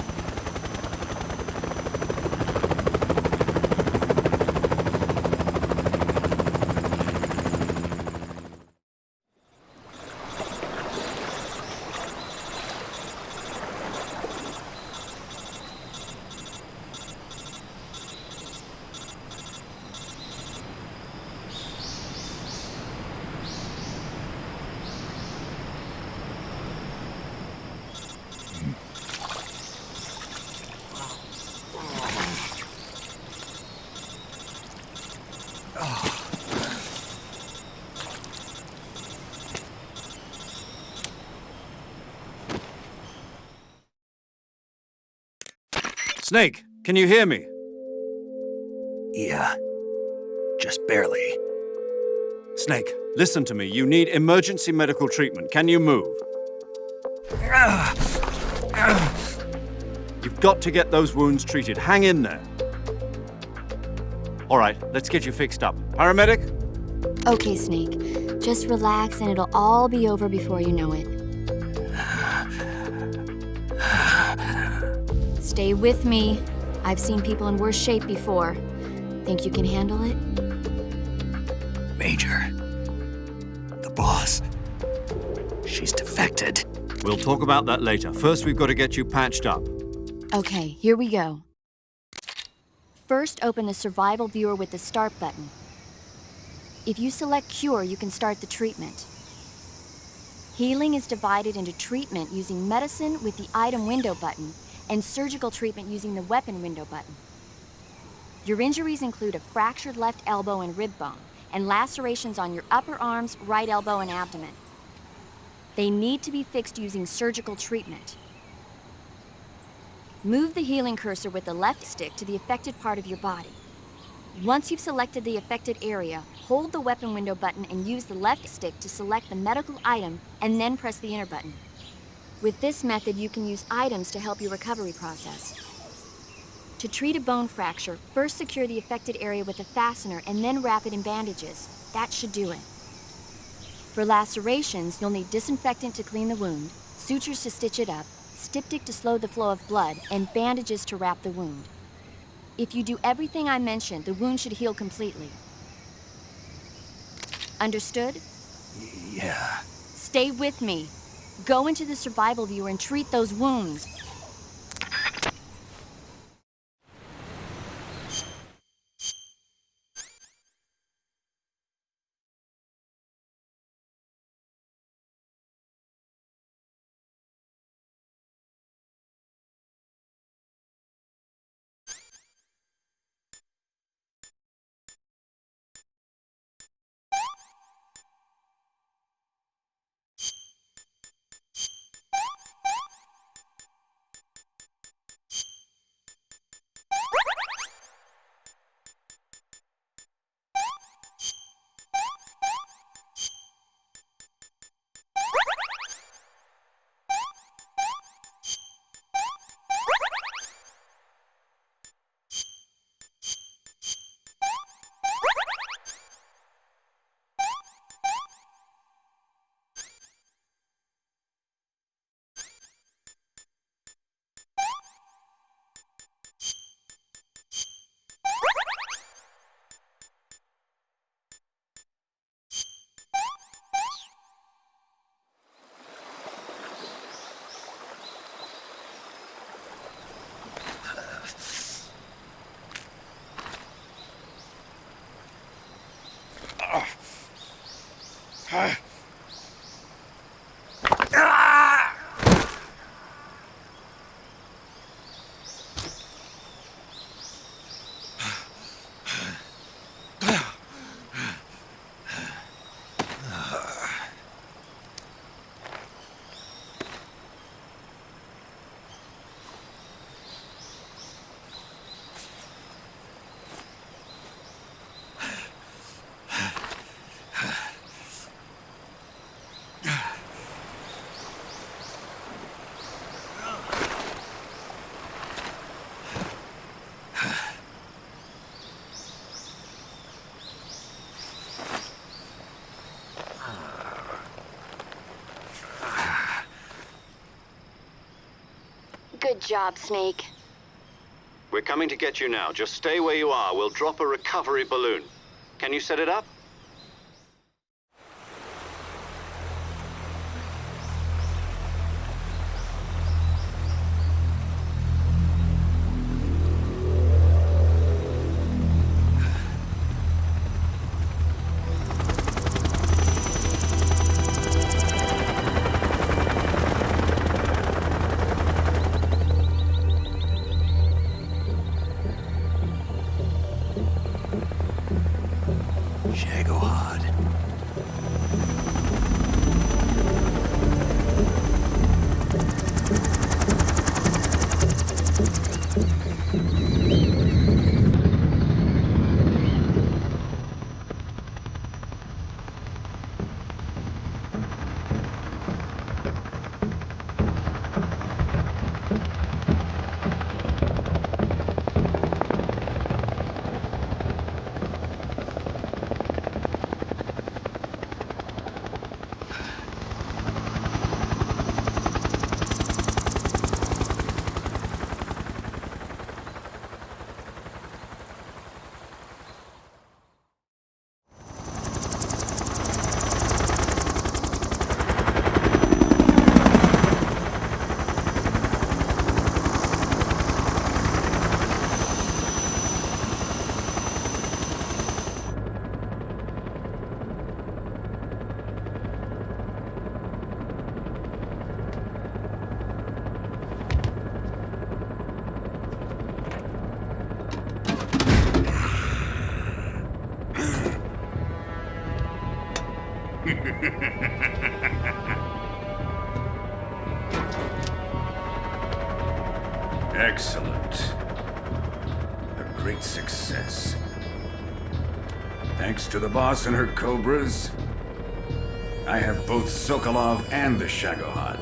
Snake, can you hear me? Yeah, just barely. Snake, listen to me. You need emergency medical treatment. Can you move? You've got to get those wounds treated. Hang in there. All right, let's get you fixed up. Paramedic? Okay, Snake. Just relax and it'll all be over before you know it. Stay with me. I've seen people in worse shape before. Think you can handle it? Major, the boss, she's defected. We'll talk about that later. First, we've got to get you patched up. Okay, here we go. First, open the survival viewer with the start button. If you select cure, you can start the treatment. Healing is divided into treatment using medicine with the item window button and surgical treatment using the weapon window button. Your injuries include a fractured left elbow and rib bone, and lacerations on your upper arms, right elbow, and abdomen. They need to be fixed using surgical treatment. Move the healing cursor with the left stick to the affected part of your body. Once you've selected the affected area, hold the weapon window button and use the left stick to select the medical item, and then press the enter button. With this method, you can use items to help your recovery process. To treat a bone fracture, first secure the affected area with a fastener and then wrap it in bandages. That should do it. For lacerations, you'll need disinfectant to clean the wound, sutures to stitch it up, styptic to slow the flow of blood, and bandages to wrap the wound. If you do everything I mentioned, the wound should heal completely. Understood? Yeah. Stay with me. Go into the survival viewer and treat those wounds. Good job, Snake. We're coming to get you now. Just stay where you are. We'll drop a recovery balloon. Can you set it up? Excellent. A great success. Thanks to the boss and her cobras, I have both Sokolov and the Shagohod.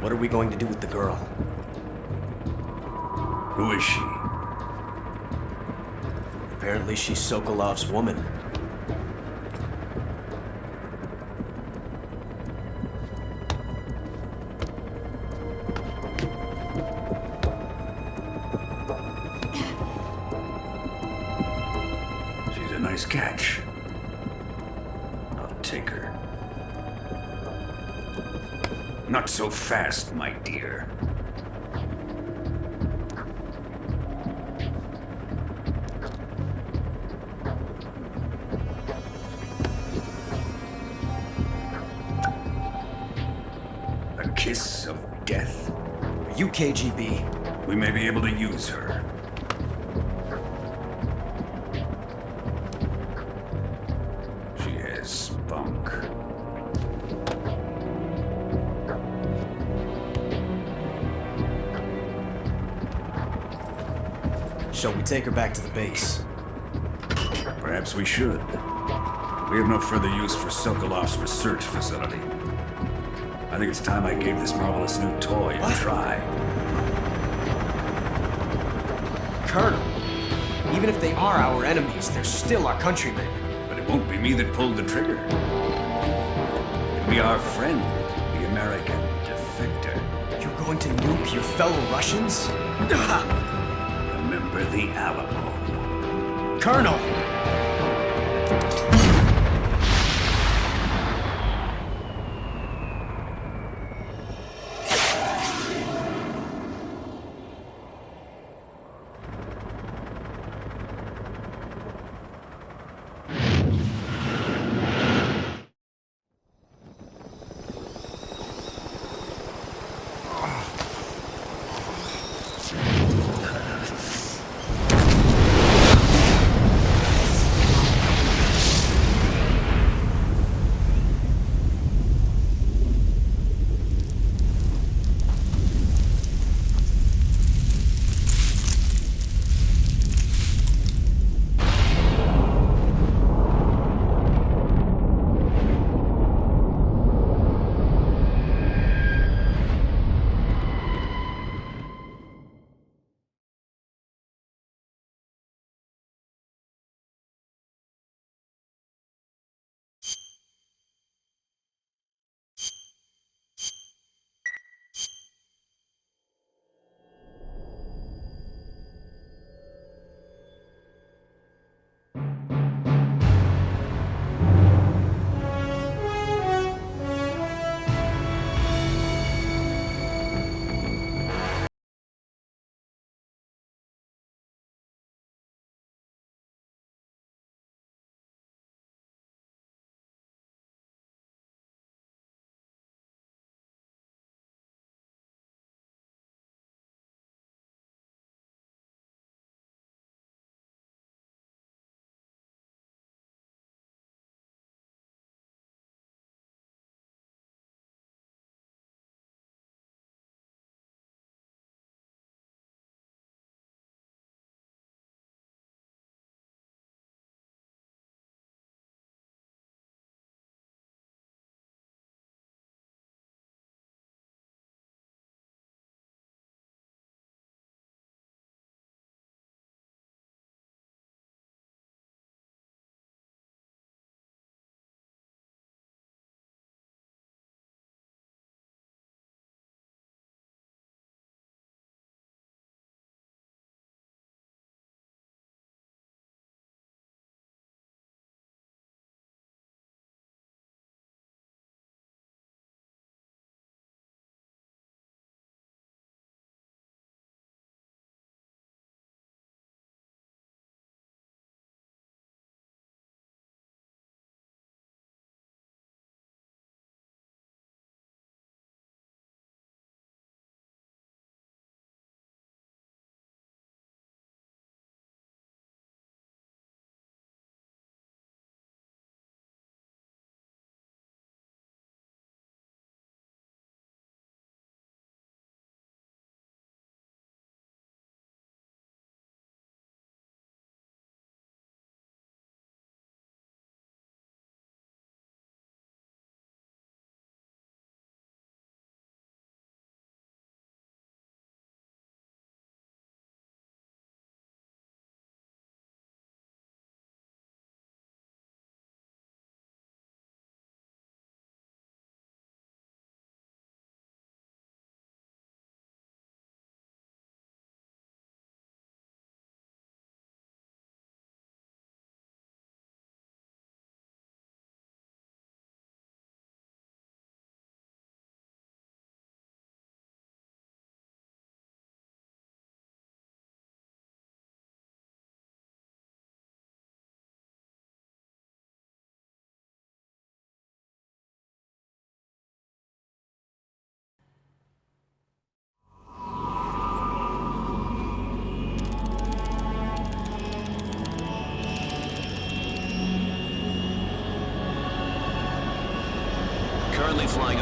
What are we going to do with the girl? Who is she? Apparently she's Sokolov's woman. She's a nice catch. I'll take her. Not so fast, my dear. A kiss of death. Are you KGB? We may be able to use her. She has spunk. Shall we take her back to the base? Perhaps we should. We have no further use for Sokolov's research facility. I think it's time I gave this marvelous new toy a try. Colonel, even if they are our enemies, they're still our countrymen. But it won't be me that pulled the trigger. It'll be our friend, the American defector. You're going to nuke your fellow Russians? Remember the Alamo. Colonel!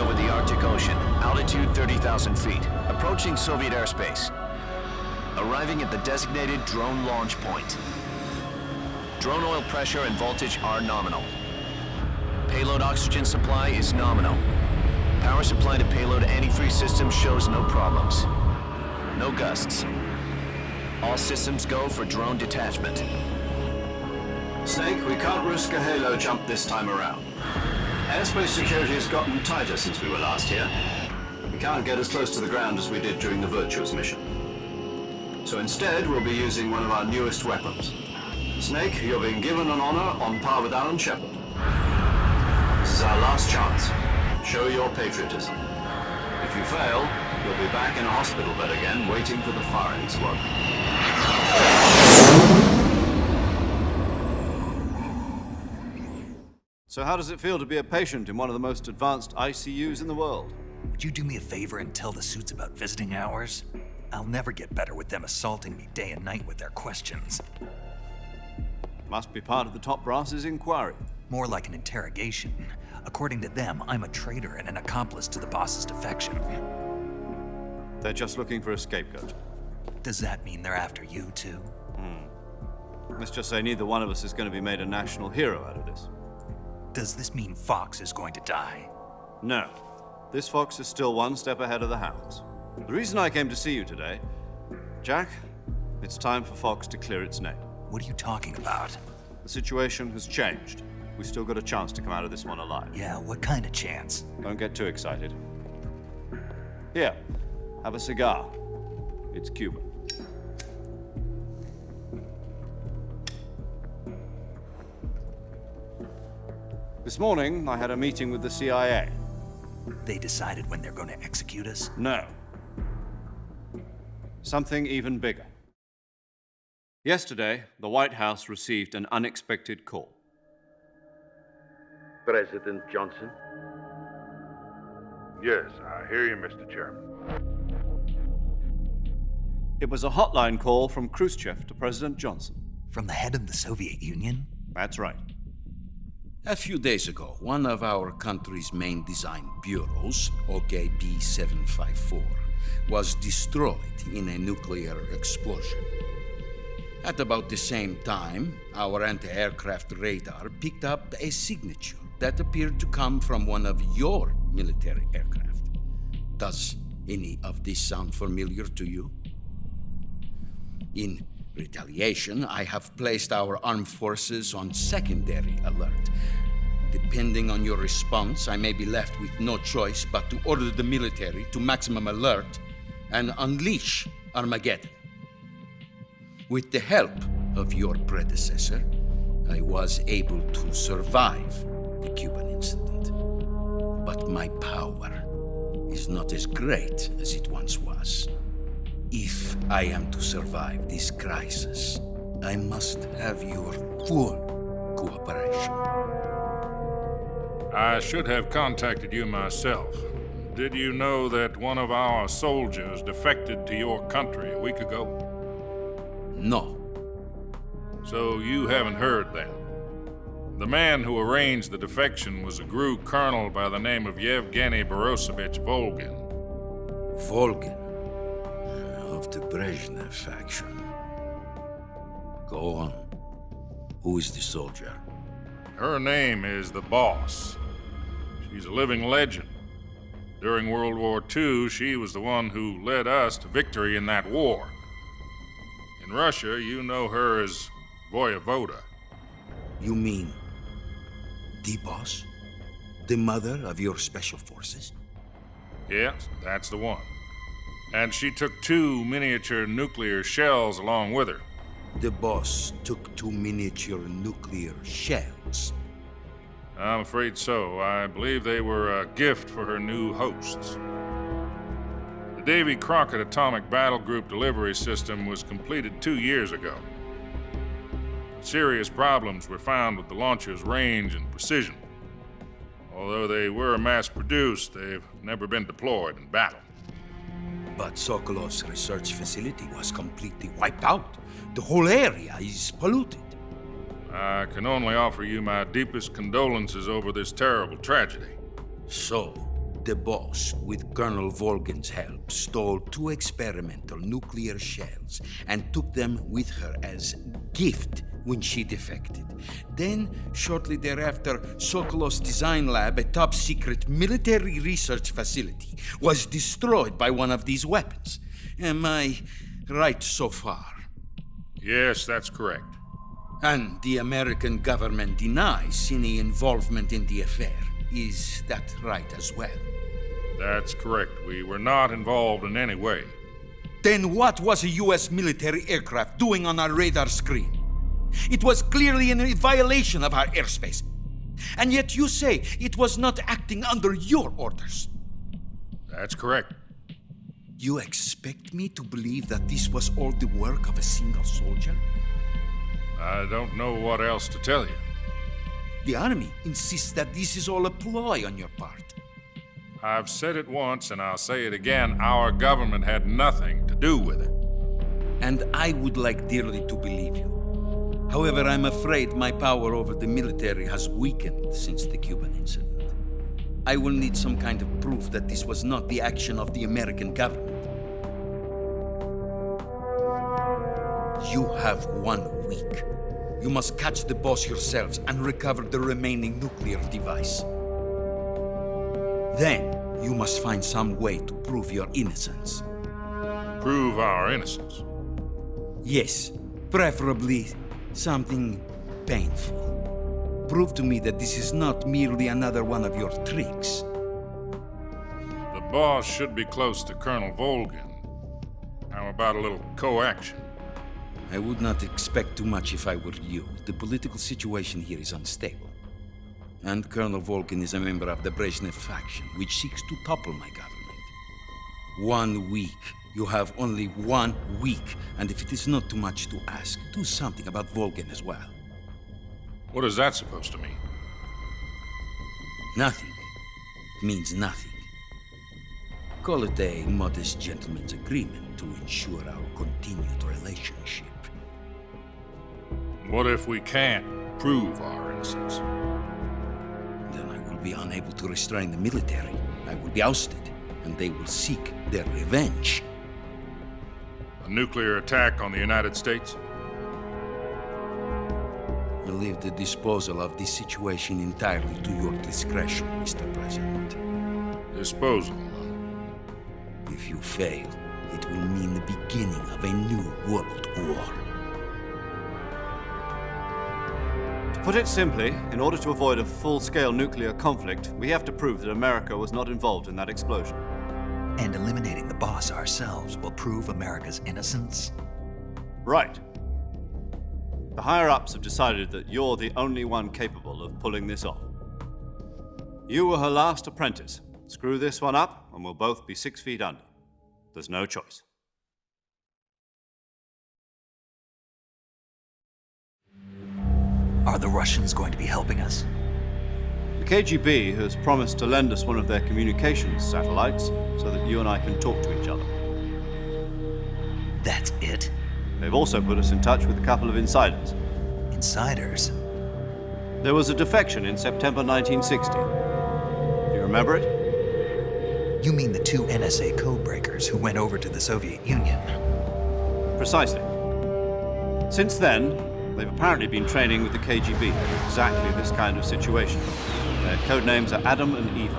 over the Arctic Ocean, altitude 30,000 feet, approaching Soviet airspace. Arriving at the designated drone launch point. Drone oil pressure and voltage are nominal. Payload oxygen supply is nominal. Power supply to payload antifreeze system shows no problems. No gusts. All systems go for drone detachment. Snake, we can't risk a halo jump this time around. Airspace security has gotten tighter since we were last here. We can't get as close to the ground as we did during the Virtuous mission. So instead, we'll be using one of our newest weapons. Snake, you're being given an honor on par with Alan Shepard. This is our last chance. Show your patriotism. If you fail, you'll be back in a hospital bed again, waiting for the firing squad. So how does it feel to be a patient in one of the most advanced ICUs in the world? Would you do me a favor and tell the suits about visiting hours? I'll never get better with them assaulting me day and night with their questions. Must be part of the top brass's inquiry. More like an interrogation. According to them, I'm a traitor and an accomplice to the boss's defection. They're just looking for a scapegoat. Does that mean they're after you, too? Let's just say neither one of us is going to be made a national hero out of this. Does this mean Fox is going to die? No. This fox is still one step ahead of the hounds. The reason I came to see you today, Jack, it's time for Fox to clear its name. What are you talking about? The situation has changed. We've still got a chance to come out of this one alive. Yeah, what kind of chance? Don't get too excited. Here, have a cigar. It's Cuban. This morning, I had a meeting with the CIA. They decided when they're going to execute us? No. Something even bigger. Yesterday, the White House received an unexpected call. President Johnson? Yes, I hear you, Mr. Chairman. It was a hotline call from Khrushchev to President Johnson. From the head of the Soviet Union? That's right. A few days ago, one of our country's main design bureaus, OKB 754, was destroyed in a nuclear explosion. At about the same time, our anti-aircraft radar picked up a signature that appeared to come from one of your military aircraft. Does any of this sound familiar to you? In retaliation, I have placed our armed forces on secondary alert. Depending on your response, I may be left with no choice but to order the military to maximum alert and unleash Armageddon. With the help of your predecessor, I was able to survive the Cuban incident. But my power is not as great as it once was. If I am to survive this crisis, I must have your full cooperation. I should have contacted you myself. Did you know that one of our soldiers defected to your country a week ago? No. So you haven't heard then. The man who arranged the defection was a GRU colonel by the name of Yevgeny Borisovich Volgin. Volgin? Of the Brezhnev faction. Go on. Who is the soldier? Her name is the Boss. She's a living legend. During World War II, she was the one who led us to victory in that war. In Russia, you know her as Voyevoda. You mean the Boss? The mother of your special forces? Yes, that's the one. And she took 2 miniature nuclear shells along with her. The Boss took 2 miniature nuclear shells? I'm afraid so. I believe they were a gift for her new hosts. The Davy Crockett Atomic Battle Group delivery system was completed 2 years ago. Serious problems were found with the launcher's range and precision. Although they were mass-produced, they've never been deployed in battle. But Sokolov's research facility was completely wiped out. The whole area is polluted. I can only offer you my deepest condolences over this terrible tragedy. So, The boss, with Colonel Volgin's help, stole 2 experimental nuclear shells and took them with her as gift when she defected. Then, shortly thereafter, Sokolov's design lab, a top-secret military research facility, was destroyed by one of these weapons. Am I right so far? Yes, that's correct. And the American government denies any involvement in the affair. Is that right as well? That's correct. We were not involved in any way. Then what was a U.S. military aircraft doing on our radar screen? It was clearly in violation of our airspace. And yet you say it was not acting under your orders. That's correct. You expect me to believe that this was all the work of a single soldier? I don't know what else to tell you. The Army insists that this is all a ploy on your part. I've said it once and I'll say it again. Our government had nothing to do with it. And I would like dearly to believe you. However, I'm afraid my power over the military has weakened since the Cuban incident. I will need some kind of proof that this was not the action of the American government. You have 1 week. You must catch the boss yourselves and recover the remaining nuclear device. Then, you must find some way to prove your innocence. Prove our innocence? Yes, preferably something painful. Prove to me that this is not merely another one of your tricks. The boss should be close to Colonel Volgin. How about a little coaction? I would not expect too much if I were you. The political situation here is unstable. And Colonel Volgin is a member of the Brezhnev faction, which seeks to topple my government. 1 week. You have only 1 week. And if it is not too much to ask, do something about Volgin as well. What is that supposed to mean? Nothing. It means nothing. Call it a modest gentleman's agreement to ensure our continued relationship. What if we can't prove our innocence? Then I will be unable to restrain the military. I will be ousted, and they will seek their revenge. A nuclear attack on the United States? I leave the disposal of this situation entirely to your discretion, Mr. President. Disposal? If you fail, it will mean the beginning of a new world war. To put it simply, in order to avoid a full-scale nuclear conflict, we have to prove that America was not involved in that explosion. And eliminating the boss ourselves will prove America's innocence? Right. The higher-ups have decided that you're the only one capable of pulling this off. You were her last apprentice. Screw this one up, and we'll both be 6 feet under. There's no choice. Are the Russians going to be helping us? The KGB has promised to lend us one of their communications satellites so that you and I can talk to each other. That's it? They've also put us in touch with a couple of insiders. Insiders? There was a defection in September 1960. Do you remember it? You mean the 2 NSA codebreakers who went over to the Soviet Union? Precisely. Since then, they've apparently been training with the KGB for exactly this kind of situation. Their code names are Adam and Eva.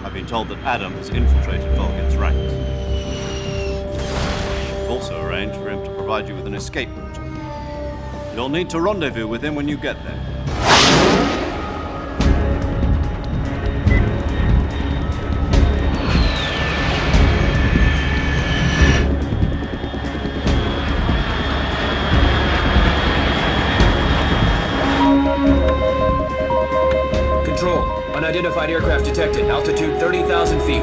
I've been told that Adam has infiltrated Volgin's ranks. We've also arranged for him to provide you with an escape route. You'll need to rendezvous with him when you get there. Control, unidentified aircraft detected, altitude 30,000 feet.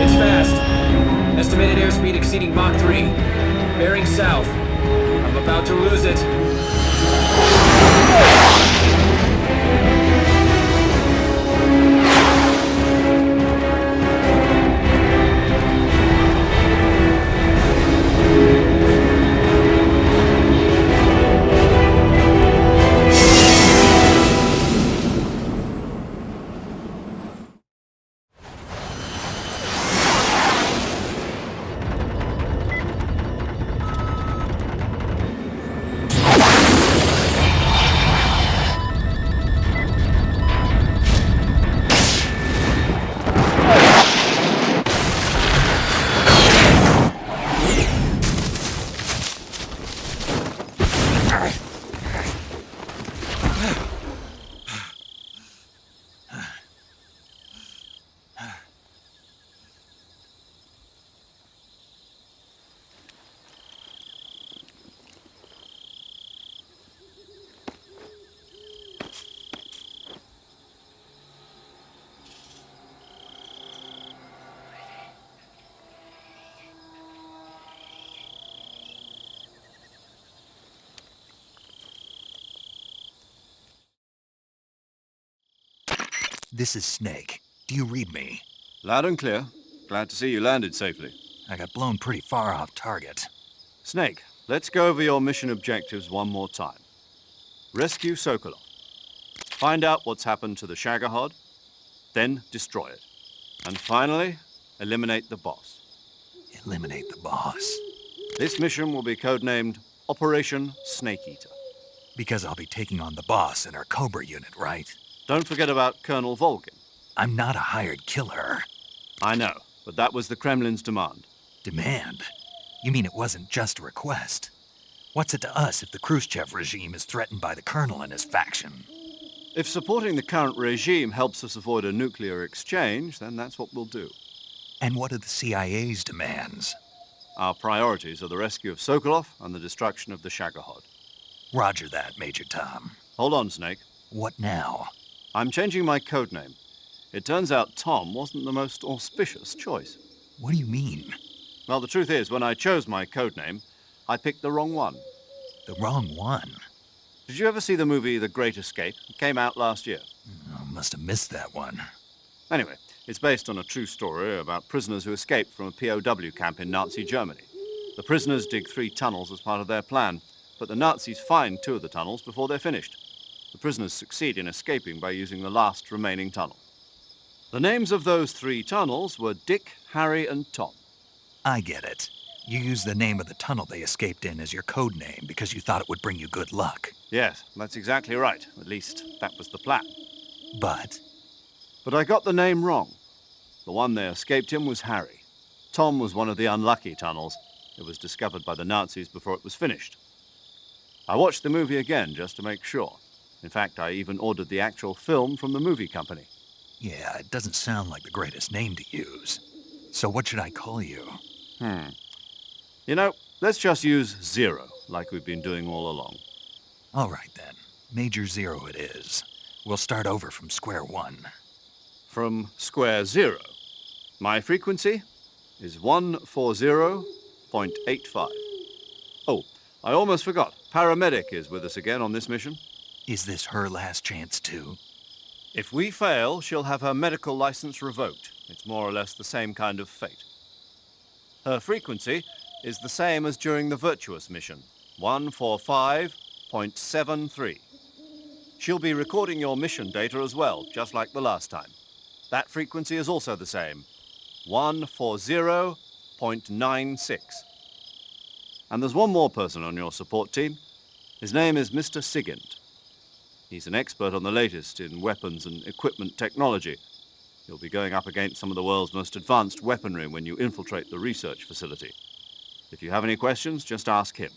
It's fast. Estimated airspeed exceeding Mach 3. Bearing south. I'm about to lose it. This is Snake. Do you read me? Loud and clear. Glad to see you landed safely. I got blown pretty far off target. Snake, let's go over your mission objectives one more time. Rescue Sokolov. Find out what's happened to the Shagahod, then destroy it. And finally, eliminate the boss. Eliminate the boss. This mission will be codenamed Operation Snake Eater. Because I'll be taking on the boss in our Cobra unit, right? Don't forget about Colonel Volgin. I'm not a hired killer. I know, but that was the Kremlin's demand. Demand? You mean it wasn't just a request? What's it to us if the Khrushchev regime is threatened by the Colonel and his faction? If supporting the current regime helps us avoid a nuclear exchange, then that's what we'll do. And what are the CIA's demands? Our priorities are the rescue of Sokolov and the destruction of the Shagahod. Roger that, Major Tom. Hold on, Snake. What now? I'm changing my codename. It turns out Tom wasn't the most auspicious choice. What do you mean? Well, the truth is, when I chose my codename, I picked the wrong one. The wrong one? Did you ever see the movie The Great Escape? It came out last year. Oh, must have missed that one. Anyway, it's based on a true story about prisoners who escaped from a POW camp in Nazi Germany. The prisoners dig 3 tunnels as part of their plan, but the Nazis find 2 of the tunnels before they're finished. The prisoners succeed in escaping by using the last remaining tunnel. The names of those 3 tunnels were Dick, Harry, and Tom. I get it. You used the name of the tunnel they escaped in as your code name because you thought it would bring you good luck. Yes, that's exactly right. At least, that was the plan. But I got the name wrong. The one they escaped in was Harry. Tom was one of the unlucky tunnels. It was discovered by the Nazis before it was finished. I watched the movie again just to make sure. In fact, I even ordered the actual film from the movie company. yeah, it doesn't sound like the greatest name to use. So what should I call you? You know, let's just use Zero, like we've been doing all along. All right, then. Major Zero it is. We'll start over from square one. From square 0. My frequency is 140.85. Oh, I almost forgot. Paramedic is with us again on this mission. Is this her last chance, too? If we fail, she'll have her medical license revoked. It's more or less the same kind of fate. Her frequency is the same as during the Virtuous mission, 145.73. She'll be recording your mission data as well, just like the last time. That frequency is also the same, 140.96. And there's one more person on your support team. His name is Mr. Sigint. He's an expert on the latest in weapons and equipment technology. You'll be going up against some of the world's most advanced weaponry when you infiltrate the research facility. If you have any questions, just ask him.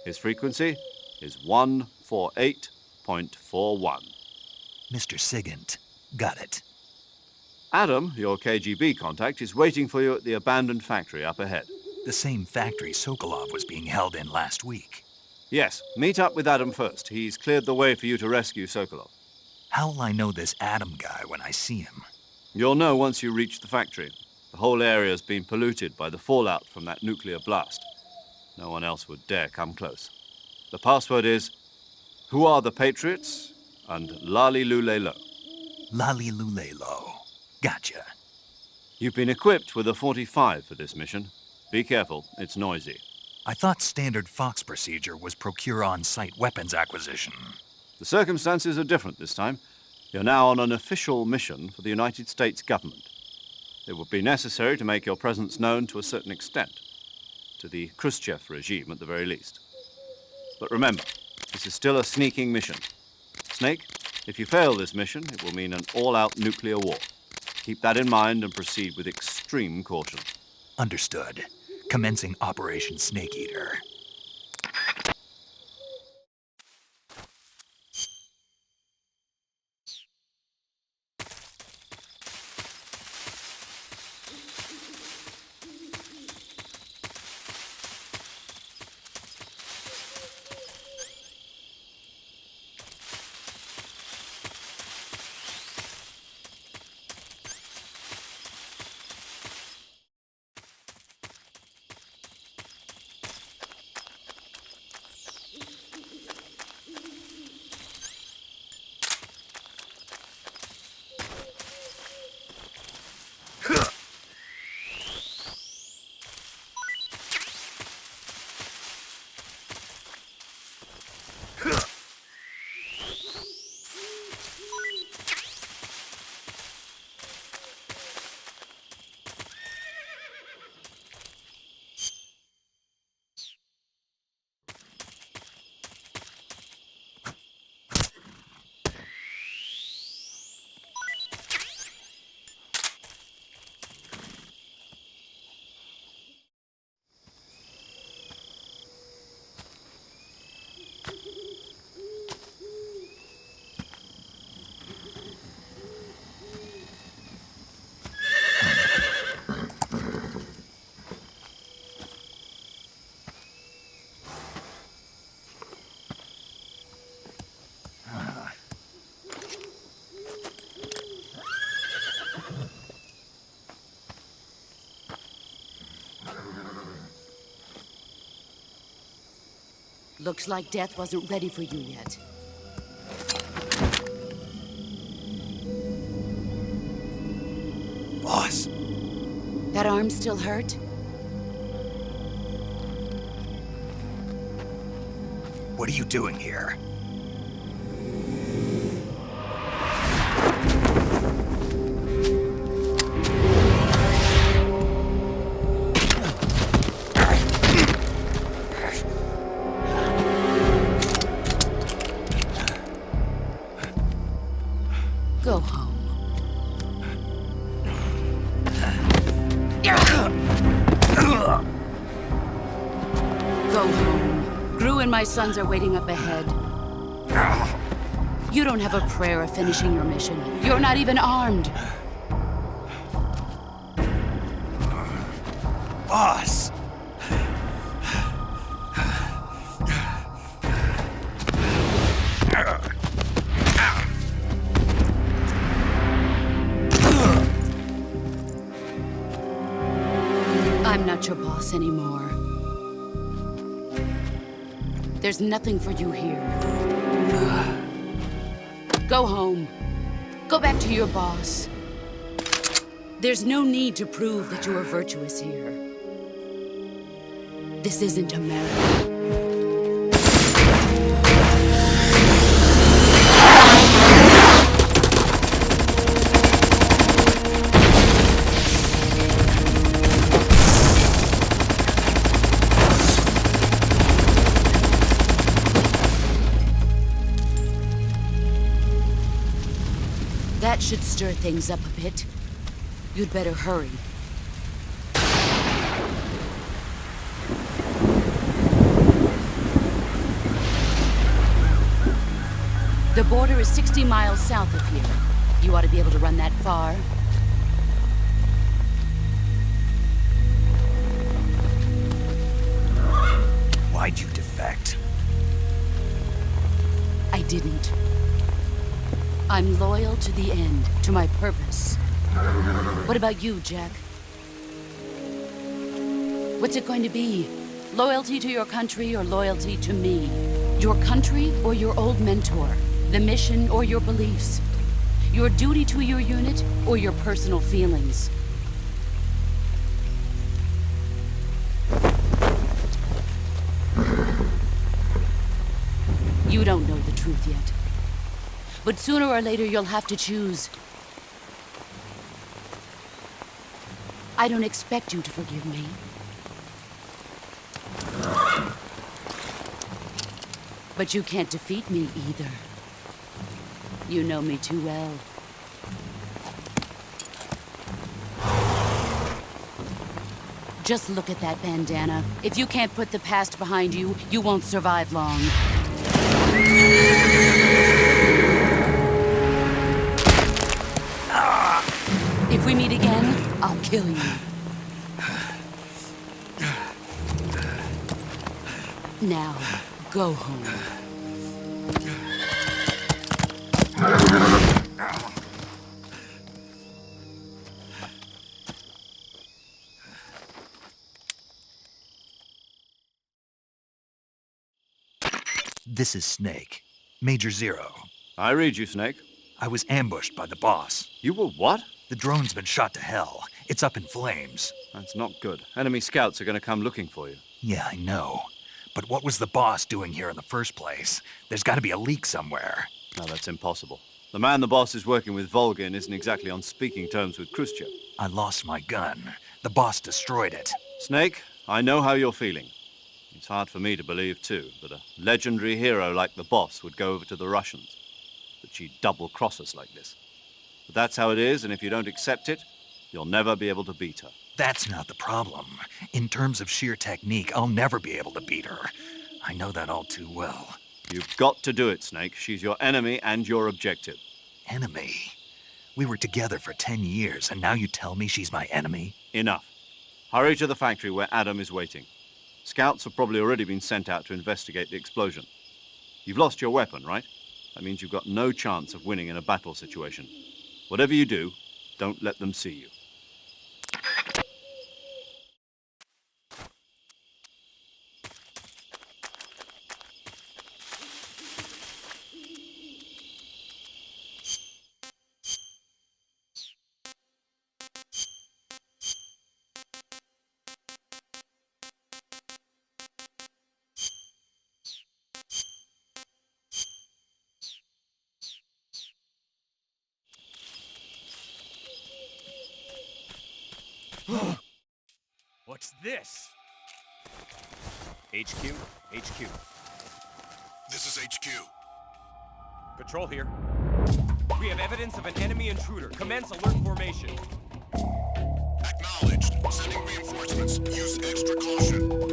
His frequency is 148.41. Mr. Sigint. Got it. Adam, your KGB contact, is waiting for you at the abandoned factory up ahead. The same factory Sokolov was being held in last week. Yes, meet up with Adam first. He's cleared the way for you to rescue Sokolov. How will I know this Adam guy when I see him? You'll know once you reach the factory. The whole area's been polluted by the fallout from that nuclear blast. No one else would dare come close. The password is, "Who are the Patriots?" and Lali Lule Lo. Lali Lule Lo. Gotcha. You've been equipped with a 45 for this mission. Be careful, it's noisy. I thought standard Fox procedure was procure on-site weapons acquisition. The circumstances are different this time. You're now on an official mission for the United States government. It would be necessary to make your presence known to a certain extent, to the Khrushchev regime at the very least. But remember, this is still a sneaking mission. Snake, if you fail this mission, it will mean an all-out nuclear war. Keep that in mind and proceed with extreme caution. Understood. Commencing Operation Snake Eater. Looks like death wasn't ready for you yet. Boss. That arm still hurt? What are you doing here? Go home. Go home. Gru and my sons are waiting up ahead. You don't have a prayer of finishing your mission. You're not even armed. Boss! I'm not your boss anymore. There's nothing for you here. Go home. Go back to your boss. There's no need to prove that you are virtuous here. This isn't America. That should stir things up a bit. You'd better hurry. The border is 60 miles south of here. You ought to be able to run that far. Why'd you defect? I didn't. I'm loyal to the end, to my purpose. What about you, Jack? What's it going to be? Loyalty to your country or loyalty to me? Your country or your old mentor? The mission or your beliefs? Your duty to your unit or your personal feelings? You don't know the truth yet. But sooner or later, you'll have to choose. I don't expect you to forgive me. But you can't defeat me either. You know me too well. Just look at that bandana. If you can't put the past behind you, you won't survive long. If we meet again, I'll kill you. Now, go home. This is Snake. Major Zero. I read you, Snake. I was ambushed by the boss. You were what? The drone's been shot to hell. It's up in flames. That's not good. Enemy scouts are going to come looking for you. Yeah, I know. But what was the boss doing here in the first place? There's got to be a leak somewhere. No, that's impossible. The man the boss is working with, Volgin, isn't exactly on speaking terms with Khrushchev. I lost my gun. The boss destroyed it. Snake, I know how you're feeling. It's hard for me to believe, too, that a legendary hero like the boss would go over to the Russians. That she'd double-cross us like this. But that's how it is, and if you don't accept it, you'll never be able to beat her. That's not the problem. In terms of sheer technique, I'll never be able to beat her. I know that all too well. You've got to do it, Snake. She's your enemy and your objective. Enemy? We were together for 10 years, and now you tell me she's my enemy? Enough. Hurry to the factory where Adam is waiting. Scouts have probably already been sent out to investigate the explosion. You've lost your weapon, right? That means you've got no chance of winning in a battle situation. Whatever you do, don't let them see you. this? HQ? HQ. This is HQ. Patrol here. We have evidence of an enemy intruder. Commence alert formation. Acknowledged. Sending reinforcements. Use extra caution.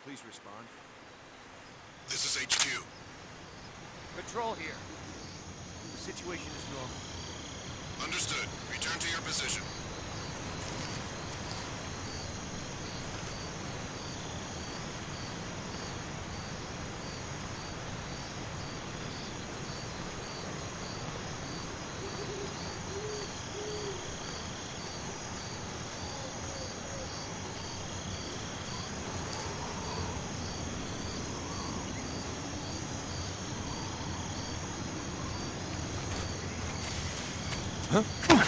Please respond. This is HQ. Patrol here. The situation is normal. Understood. Return to your position. Huh? Huh?